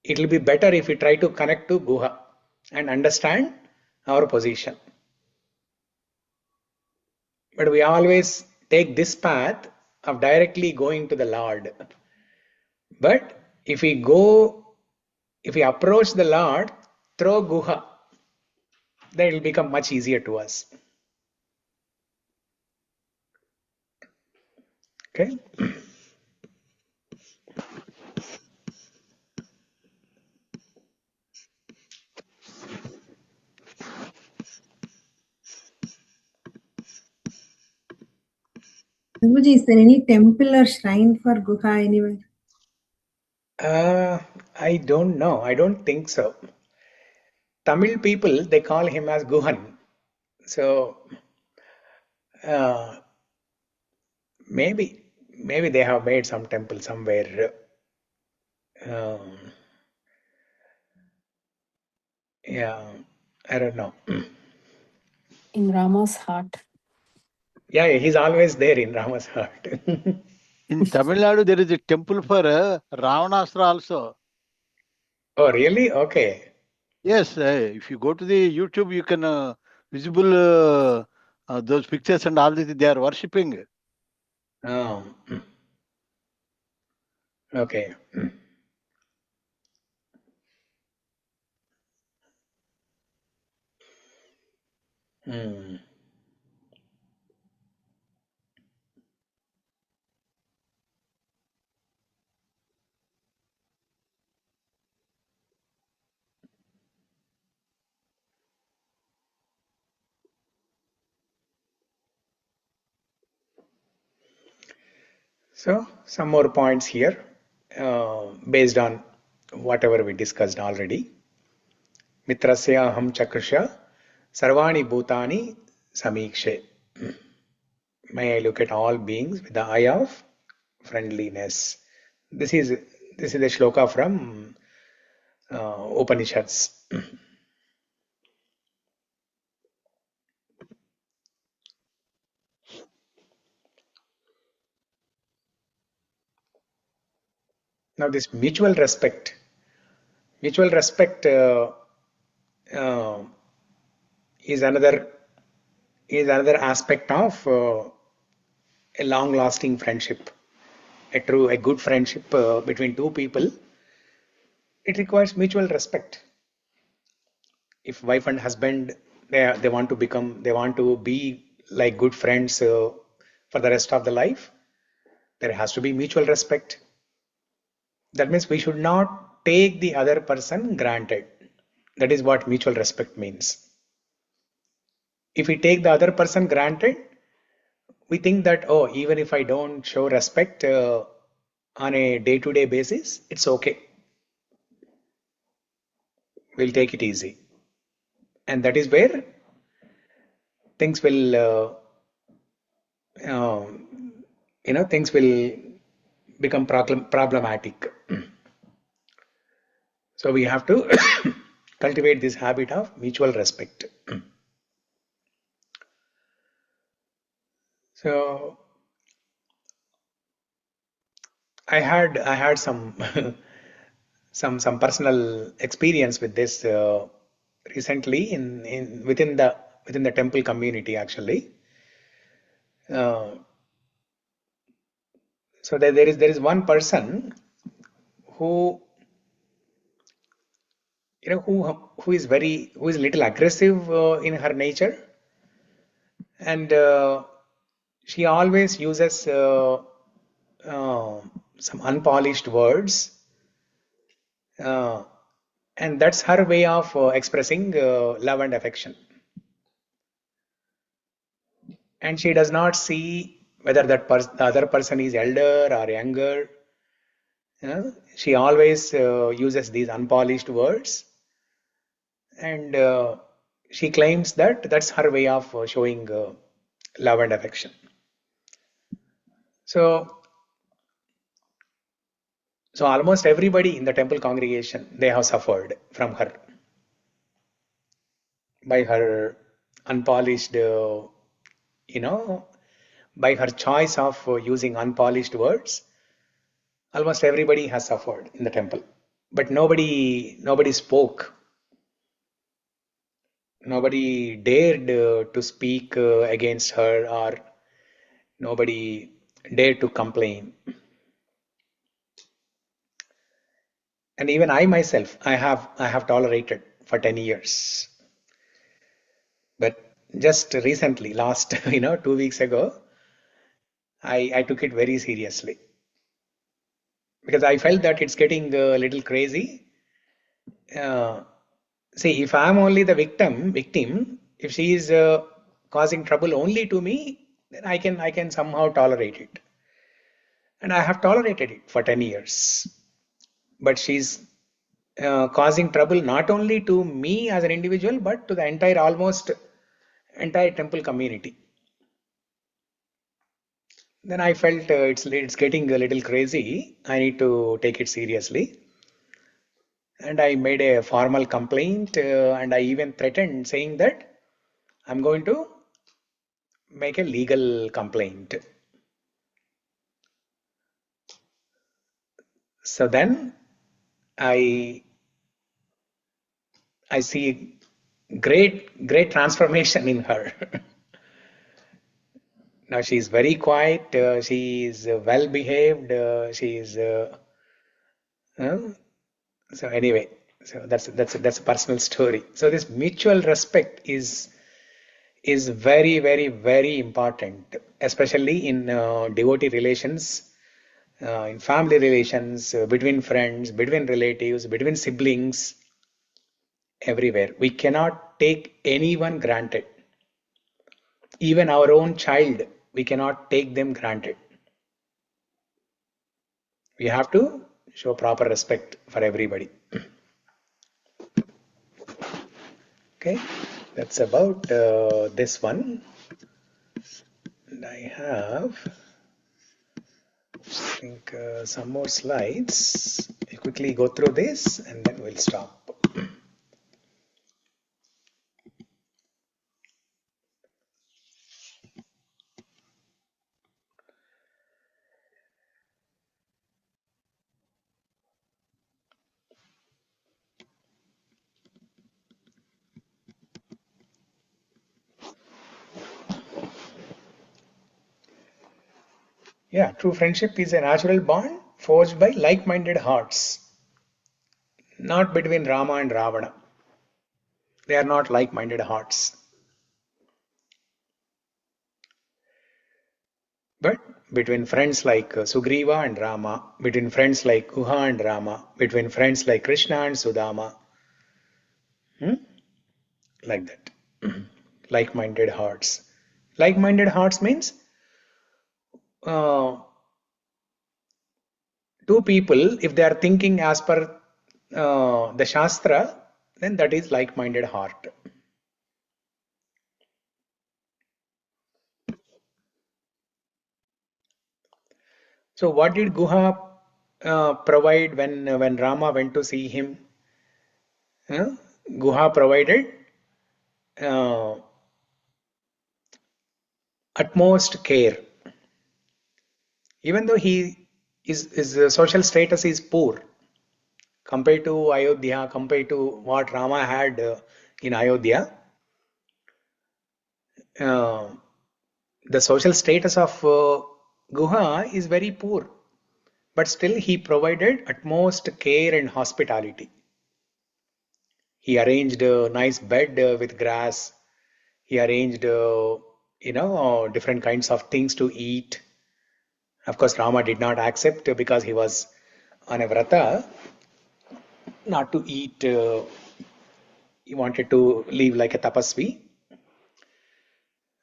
it will be better if we try to connect to Guha and understand our position. But we always take this path of directly going to the Lord. But if we approach the Lord through Guha, then it will become much easier to us. Okay. Prabhuji, is there any temple or shrine for Guha anywhere? I don't know. I don't think so. Tamil people, they call him as Guhan. So maybe they have made some temple somewhere. Yeah, I don't know. In Rama's heart. Yeah, he's always there in Rama's heart. In Tamil Nadu, there is a temple for Ravanasra also. Oh, really? Okay. Yes, if you go to the YouTube, you can visible those pictures and all this. They are worshipping. Oh, okay. Hmm. So, some more points here based on whatever we discussed already. Mitrasya aham chakrusha sarvani bhutani samikshe. May I look at all beings with the eye of friendliness. This is the shloka from Upanishads. Now, this mutual respect uh, is another aspect of a long-lasting friendship. A good friendship between two people. It requires mutual respect. If wife and husband they want to be like good friends for the rest of the life, there has to be mutual respect. That means we should not take the other person granted. That is what mutual respect means. If we take the other person granted, we think that, oh, even if I don't show respect on a day-to-day basis, it's okay. We'll take it easy. And that is where things will, things will become problematic. So we have to cultivate this habit of mutual respect. So I had some some personal experience with this recently in within the temple community actually. Uh, so there is one person who who is a little aggressive in her nature, and she always uses uh, some unpolished words, uh, and that's her way of expressing love and affection. And she does not see whether the other person is elder or younger. She always uses these unpolished words, and she claims that that's her way of showing love and affection. So almost everybody in the temple congregation, they have suffered from her by her unpolished, by her choice of using unpolished words. Almost everybody has suffered in the temple, but nobody spoke. Nobody dared to speak against her, or nobody dared to complain. And even I myself, I have tolerated for 10 years. But just recently, last 2 weeks ago, I took it very seriously because I felt that it's getting a little crazy. See, if I'm only the victim, if she is causing trouble only to me, then I can somehow tolerate it, and I have tolerated it for 10 years. But she's causing trouble not only to me as an individual, but to the almost entire temple community. Then I felt it's getting a little crazy. I need to take it seriously. And I made a formal complaint, and I even threatened, saying that I'm going to make a legal complaint. So then I see great transformation in her. Now she is very quiet. She is well behaved. She is uh, so anyway. So that's a personal story. So this mutual respect is very, very, very important, especially in devotee relations, in family relations, between friends, between relatives, between siblings, everywhere. We cannot take anyone granted. Even our own child, we cannot take them granted. We have to show proper respect for everybody. Okay, that's about this one. And I have, I think, some more slides. I'll quickly go through this and then we'll stop. Yeah, true friendship is a natural bond forged by like-minded hearts, not between Rama and Ravana. They are not like-minded hearts. But between friends like Sugriva and Rama, between friends like Guha and Rama, between friends like Krishna and Sudama, like that. Like-minded hearts. Like-minded hearts means uh, two people, if they are thinking as per the Shastra, then that is like-minded heart. So what did Guha provide when Rama went to see him? Guha provided uh, utmost care. Even though his social status is poor compared to Ayodhya, compared to what Rama had in Ayodhya, uh, the social status of Guha is very poor, but still he provided utmost care and hospitality. He arranged a nice bed with grass. He arranged, different kinds of things to eat. Of course, Rama did not accept because he was on a vrata, not to eat. He wanted to live like a tapasvi.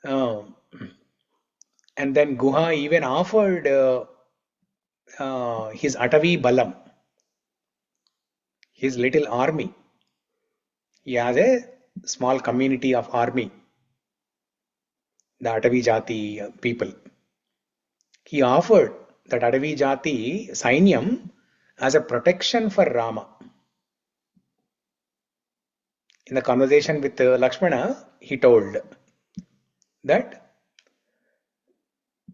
Uh, and then Guha even offered his Atavi Balam, his little army. He has a small community of army, the Atavi Jati people. He offered that Atavi Jati Sainyam as a protection for Rama. In the conversation with Lakshmana, he told that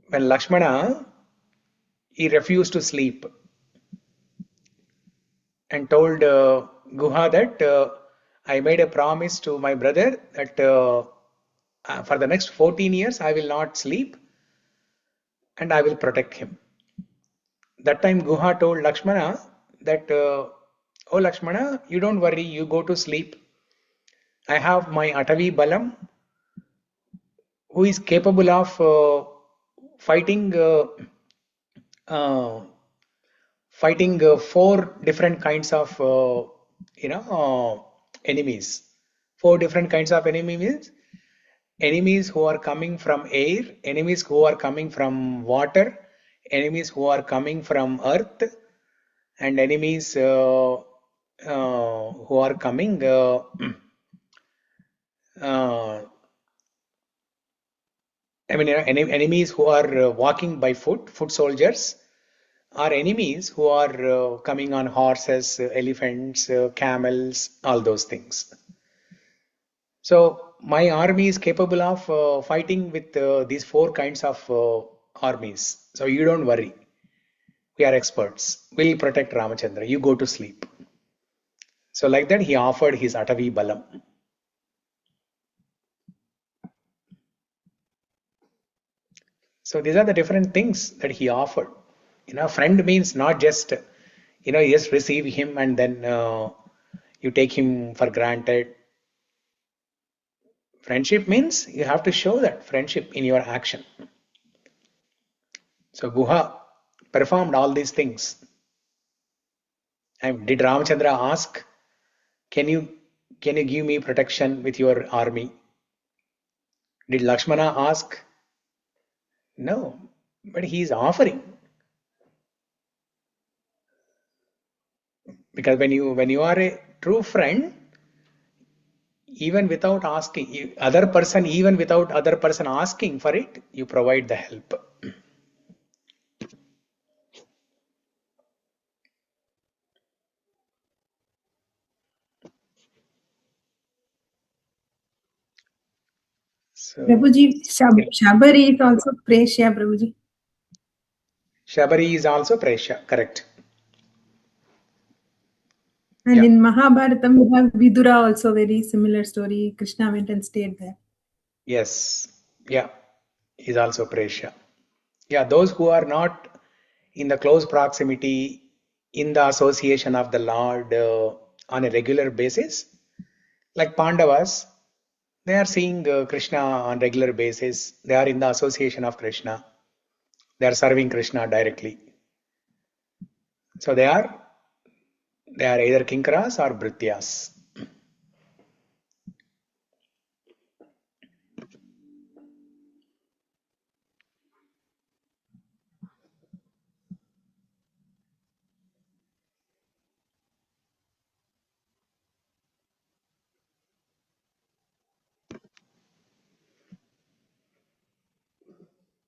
when Lakshmana, he refused to sleep and told Guha that I made a promise to my brother that for the next 14 years I will not sleep and I will protect him. That time Guha told Lakshmana that, oh Lakshmana, you don't worry, you go to sleep. I have my Atavi Balam, who is capable of fighting uh, fighting 4 different kinds of enemies. 4 different kinds of enemy means enemies who are coming from air, enemies who are coming from water, enemies who are coming from earth, and enemies who are coming enemies who are walking by foot soldiers, or enemies who are coming on horses, elephants, camels, all those things. So my army is capable of fighting with these 4 kinds of armies. So you don't worry. We are experts. We'll protect Ramachandra. You go to sleep. So like that, he offered his Atavi Balam. So these are the different things that he offered. Friend means not just, you just receive him and then you take him for granted. Friendship means you have to show that friendship in your action. So Guha performed all these things. And did Ramachandra ask, can you give me protection with your army? Did Lakshmana ask? No, but he is offering. Because when you are a true friend, even without asking, even without other person asking for it, you provide the help. So, Prabhuji, Shabari is also Preshya, Prabhuji. Shabari is also Preshya, correct. And Yeah. in Mahabharatam, we have Vidura also, very similar story. Krishna went and stayed there. Yes. Yeah. Is also Preshya. Yeah, those who are not in the close proximity, in the association of the Lord on a regular basis, like Pandavas, they are seeing Krishna on regular basis. They are in the association of Krishna. They are serving Krishna directly. So they are either Kinkaras or Bhrityas.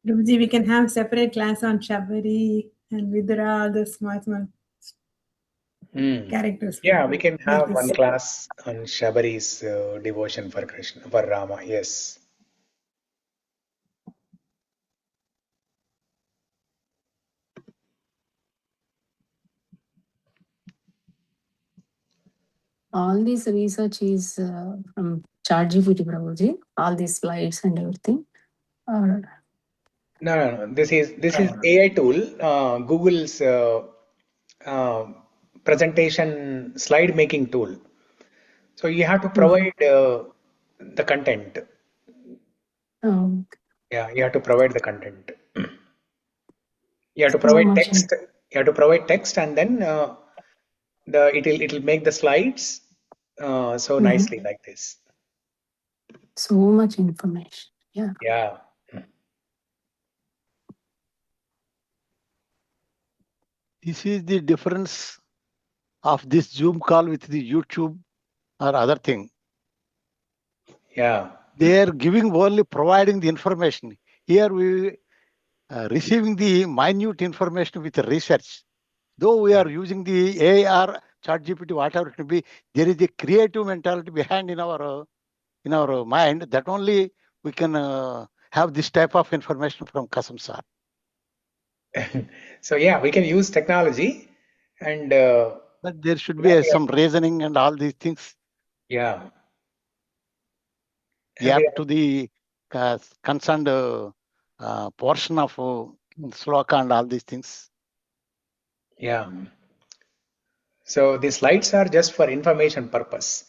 Prabhuji, we can have separate class on Shabari and Vidura, all the small characters. Yeah, we can have one class on Shabari's devotion for Krishna, for Rama. Yes. All this research is from ChatGPT, Prabhuji. All these slides and everything. Or No. This is AI tool. Google's presentation slide making tool. So you have to provide the content. Yeah, you have to provide the content. You have to provide text. You have to provide text, and then it'll make the slides so nicely like this. So much information. Yeah. Yeah. This is the difference of this Zoom call with the YouTube or other thing. Yeah. They are giving only providing the information. Here we receiving the minute information with research. Though we are using the AI or ChatGPT, whatever it may be, there is a creative mentality behind in our mind that only we can have this type of information from Kasam sir. So yeah, we can use technology, and but there should be some reasoning and all these things Yeah. Gap to the concerned portion of sloka and all these things. Yeah. So the slides are just for information purpose.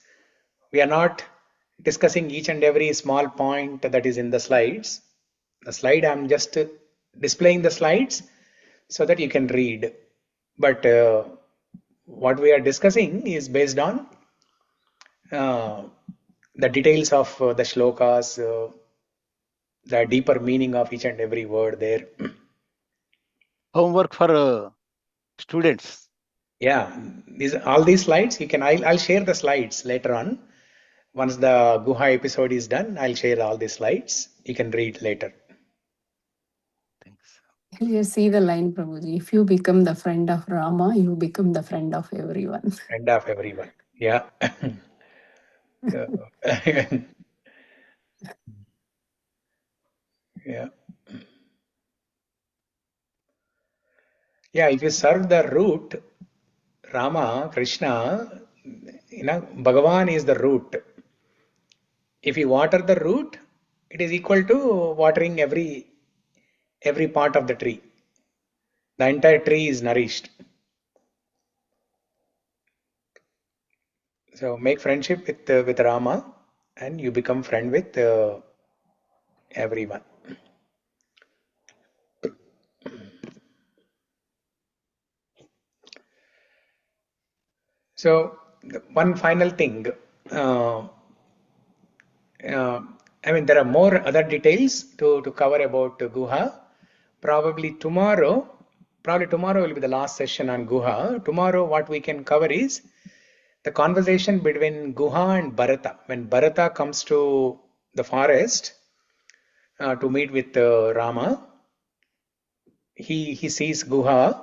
We are not discussing each and every small point that is in the slides. The slide, I'm just displaying the slides so that you can read. But what we are discussing is based on the details of the shlokas, the deeper meaning of each and every word there. Homework for students. Yeah, all these slides you can. I'll share the slides later on. Once the Guha episode is done, I'll share all the slides. You can read later. Thanks. You see the line, Prabhuji. If you become the friend of Rama, you become the friend of everyone. Friend of everyone. Yeah. Yeah. Yeah, if you serve the root, Rama, Krishna, Bhagavan is the root. If you water the root, it is equal to watering every part of the tree. The entire tree is nourished. So make friendship with Rama, and you become friend with everyone. So one final thing. Uh, I mean, there are more other details to cover about Guha. Probably tomorrow will be the last session on Guha. Tomorrow, what we can cover is the conversation between Guha and Bharata. When Bharata comes to the forest to meet with Rama, he sees Guha.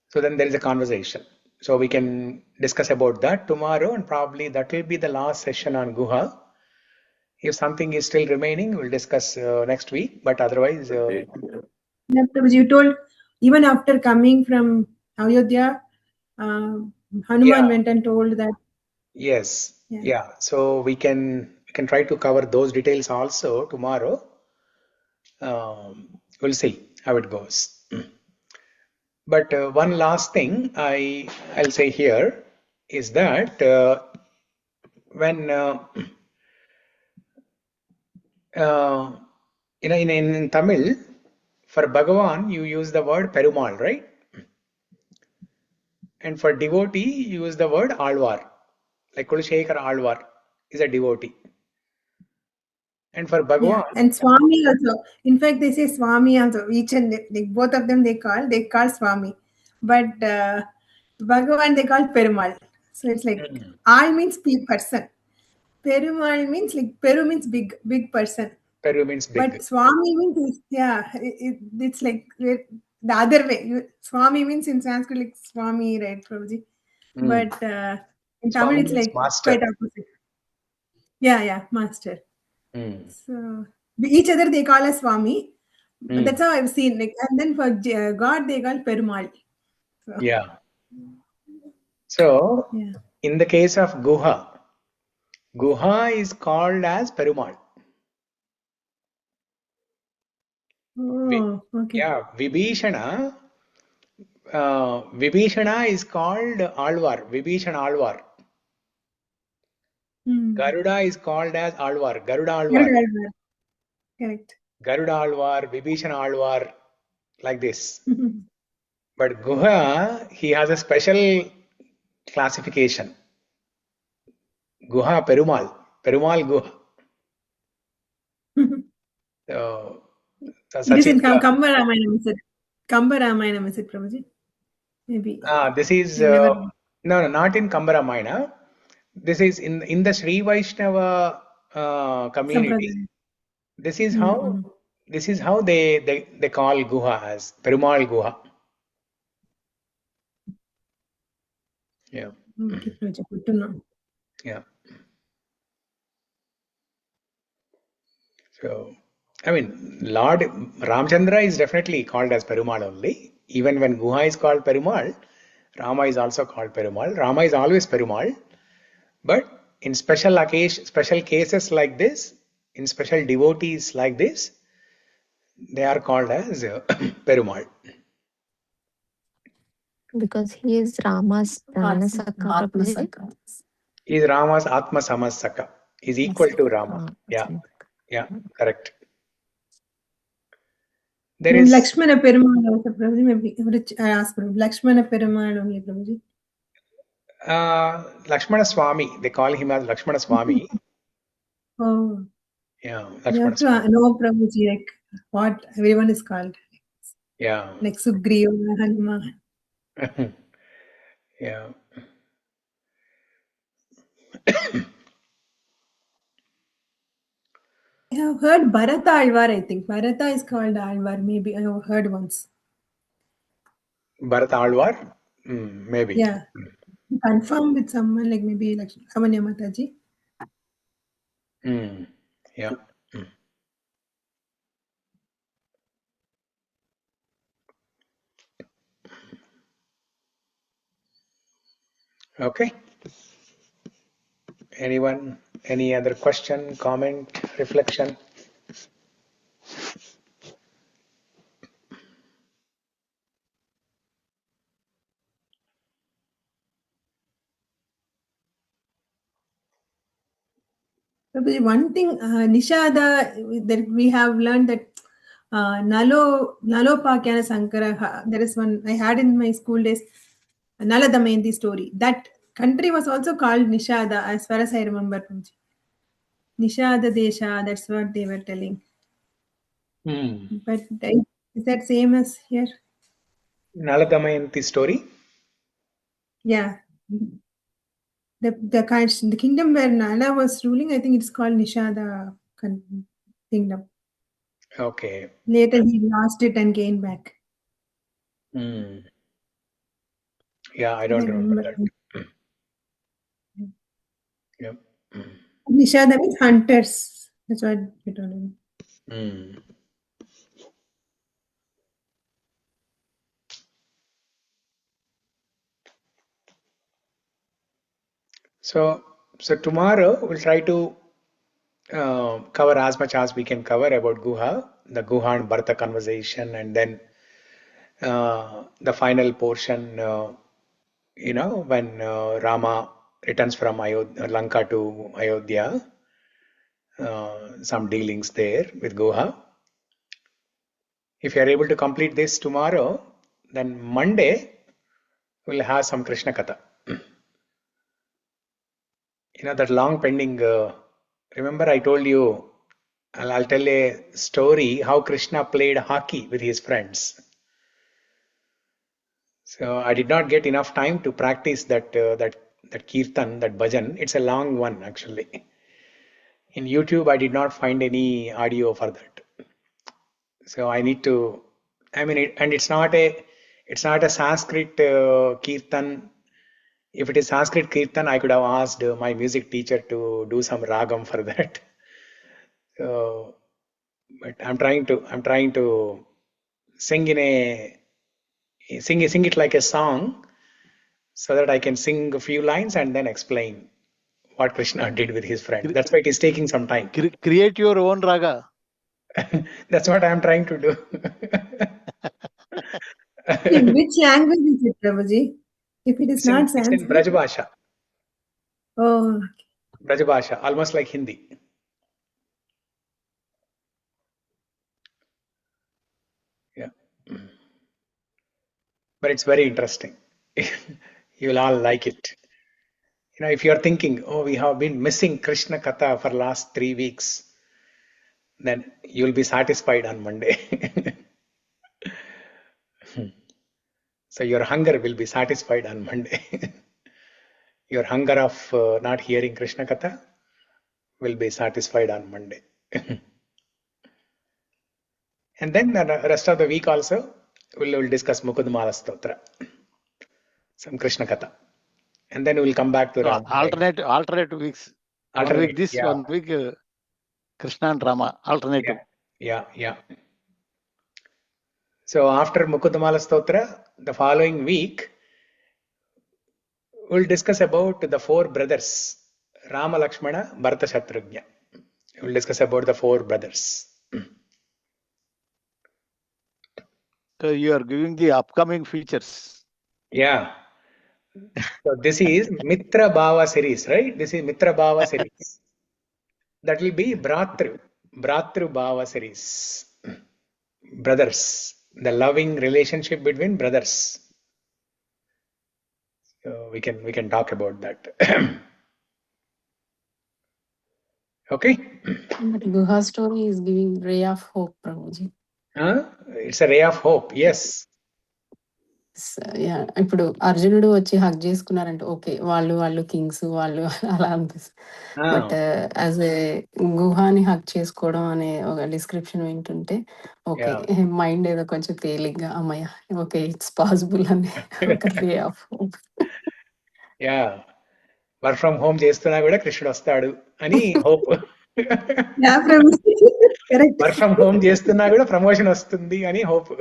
So then there is a conversation. So we can discuss about that tomorrow, and probably that will be the last session on Guha. If something is still remaining, we'll discuss next week. But otherwise, Yeah, Prabhuji, you told even after coming from Ayodhya, Hanuman went and told that. yes, Yeah. yeah. So we can try to cover those details also tomorrow. We'll see how it goes. But one last thing I'll say here is that when in Tamil, for Bhagavan you use the word Perumal, right? And for devotee you use the word Alvar. Like Kulashekara Alvar is a devotee. And for Bhagavan, Yeah, and Swami also. In fact, they say Swami also. Each and both of them they call Swami, but Bhagavan they call Perumal. So it's like I means person. Perumal means like Peru means big person. Peru means big. But Swami means it's like the other way. Swami means in Sanskrit like Swami, right, Prabhuji? But in Tamil Swami it's means like master. quite opposite. Yeah, master. Mm. So each other they call us Swami. That's how I've seen. Like, and then for God they call Perumal. So, Yeah. So yeah. in the case of Guha, Guha is called as Perumal. Oh, okay. Yeah, Vibhishana. Vibhishana is called Alvar. Vibhishana Alvar. Garuda is called as Alvar. Garuda Alvar. Correct. Garuda Alvar, Vibhishana Alvar, like this. But Guha, he has a special classification. Guha Perumal. Perumal Guha. So, It is in Sachindra. Kamba Ramayanam, is it? Kamba Ramayanam, is it, Prabhuji? Maybe. This is Never. no, not in Kamba Ramayana. This is in the Sri Vaishnava community. Sampradaya. This is how they call Guha as Perumal Guha. Yeah. Okay, Prabhuji, good to know. Yeah. So, I mean, Lord Ramchandra is definitely called as Perumal only. Even when Guha is called Perumal, Rama is also called Perumal. Rama is always Perumal. But in special cases like this, in special devotees like this, they are called as Perumal. Because he is Rama's Pranasaka, Prabhuji. Atmasaka. He is Rama's Atma Samasaka. He is equal to Rama. Yeah, yeah, correct. There And is Lakshmana Perumal also, Prabhuji. Maybe I ask Prabhuji. Lakshmana Perumal only, Prabhuji. Lakshmana Swami. They call him as Lakshmana Swami. Oh, Yeah, you Lakshmana have to Swami. know, Prabhuji, like what everyone is called. Yeah. Like Sugriva, Hanuman. Yeah. I have heard Bharata Alvar, I think. Bharata is called Alvar, maybe. I have heard once. Bharat Alvar? Maybe. Yeah. Confirm with someone, like maybe like Lamanya Mataji. Yeah. Okay. Anyone? Any other question, comment, reflection? Prabhuji, one thing, Nishada, that we have learned that Nalo Pakyana Sankara, there is one I had in my school days, Nala Damayanti story. That country was also called Nishada, as far as I remember. Prabhuji. Nishada Desha, that's what they were telling. But is that same as here? Nala Damayanti story? Yeah. The kingdom where Nala was ruling, I think it's called Nishada kingdom. Okay. Later he lost it and gained back. Yeah, I don't remember that. Yep. Nishada means hunters. That's what we told him. So tomorrow we'll try to cover as much as we can cover about Guha, the Guha and Bharata conversation, and then the final portion, when Rama returns from Lanka to Ayodhya, some dealings there with Guha. If you are able to complete this tomorrow, then Monday we'll have some Krishna Katha. That long pending. Remember, I told you, I'll tell a story how Krishna played hockey with his friends. So I did not get enough time to practice that kirtan, that bhajan. It's a long one actually. In YouTube, I did not find any audio for that. So I need to. I mean, it's not a Sanskrit kirtan. If it is Sanskrit kirtan, I could have asked my music teacher to do some ragam for that. But I'm trying to sing sing it like a song, so that I can sing a few lines and then explain what Krishna did with his friend. That's why it is taking some time. Create your own raga. That's what I'm trying to do. In which language is it, Prabhuji? If it is not It's in Sanskrit. Braj Bhasha. Oh. Braj Bhasha, almost like Hindi. Yeah. But it's very interesting. You will all like it. If you're thinking, oh, we have been missing Krishna Katha for last 3 weeks, then you'll be satisfied on Monday. So your hunger will be satisfied on Monday. Your hunger of not hearing Krishna Katha will be satisfied on Monday. And then the rest of the week also, we'll discuss Mukundamala Stotra, some Krishna Katha. And then we'll come back to Rama. Alternate weeks. One week this, yeah. 1 week Krishna and Rama, alternative. Yeah. So after Mukundamala Stotra, the following week, we'll discuss about the 4 brothers Rama, Lakshmana, Bharata, Shatrugna. We'll discuss about the 4 brothers. So you are giving the upcoming features. Yeah. So this is Mitra Bhava series, right? This is Mitra Bhava series. That will be Bratru Bhava series. Brothers. The loving relationship between brothers. So we can talk about that. Okay. But Guha story is giving ray of hope, Prabhuji. It's a ray of hope. Yes. ఇప్పుడు అర్జునుడు వచ్చి హక్ చేసుకున్నారంటే okay వాళ్ళు Kings వాళ్ళు అలా అనిపిస్తుంది. But as a గుహాని Haq చేసుకోవడం అనే ఒక డిస్క్రిప్షన్ వింటుంటే ఓకే మైండ్ ఏదో కొంచెం తేలిగ్గా అమ్మయ్య ఓకే ఇట్స్ పాసిబుల్ అని ఒక ray of hope. Yeah work from home చేస్తున్నా కూడా కృష్ణుడు వస్తాడు అని హోప్. వర్క్ ఫ్రమ్ హోమ్ చేస్తున్నా కూడా ప్రమోషన్ వస్తుంది అని హోప్.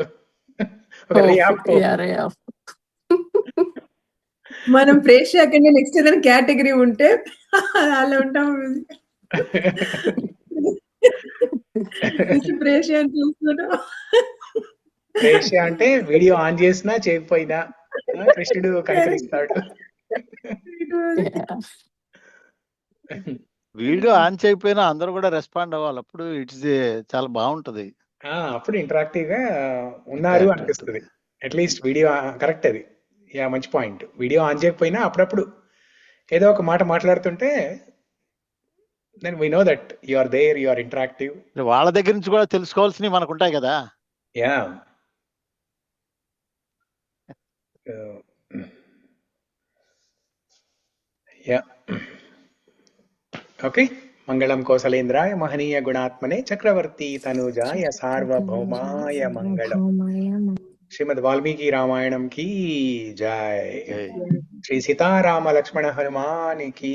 మనం ప్రేక్షకుని నెక్స్ట్ ఏదైనా కేటగిరీ ఉంటే అలా ఉంటాం. ప్రేక్ష అంటే వీడియో ఆన్ చేసినా చేయకపోయినా కృష్ణుడు కనికరిస్తాడు. వీడియో ఆన్ చేయకపోయినా అందరూ కూడా రెస్పాండ్ అవ్వాలి. అప్పుడు ఇట్స్ చాలా బాగుంటది. అప్పుడు ఇంటరాక్టివ్ గా ఉన్నారు అనిపిస్తుంది. అట్లీస్ట్ వీడియో కరెక్ట్ అది. యా మంచి పాయింట్. వీడియో ఆన్ చేయకపోయినా అప్పుడప్పుడు ఏదో ఒక మాట మాట్లాడుతుంటే then we know that you are there, you are interactive. వాళ్ళ దగ్గర నుంచి కూడా తెలుసుకోవాల్సినవి మనకు ఉంటాయి కదా. Yeah yeah okay. మంగళం కోసలేంద్రాయ మహనీయ గుణాత్మనే చక్రవర్తి తనుజాయ సార్వభౌమాయ మంగళం. శ్రీమద్ వాల్మీకి రామాయణం की जय. श्री सीताराम लक्ष्मण हनुमान की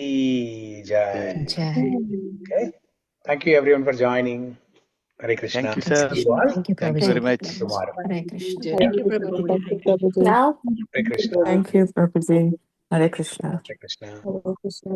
जय. Okay. Thank you everyone for joining. Hare Krishna. Thank you, sir. Thank you very much. Tomorrow. Hare Krishna. Thank you, Prabhuji. Hare Krishna. Thank you, Prabhuji. Hare Krishna. Hare Krishna. Hare Krishna.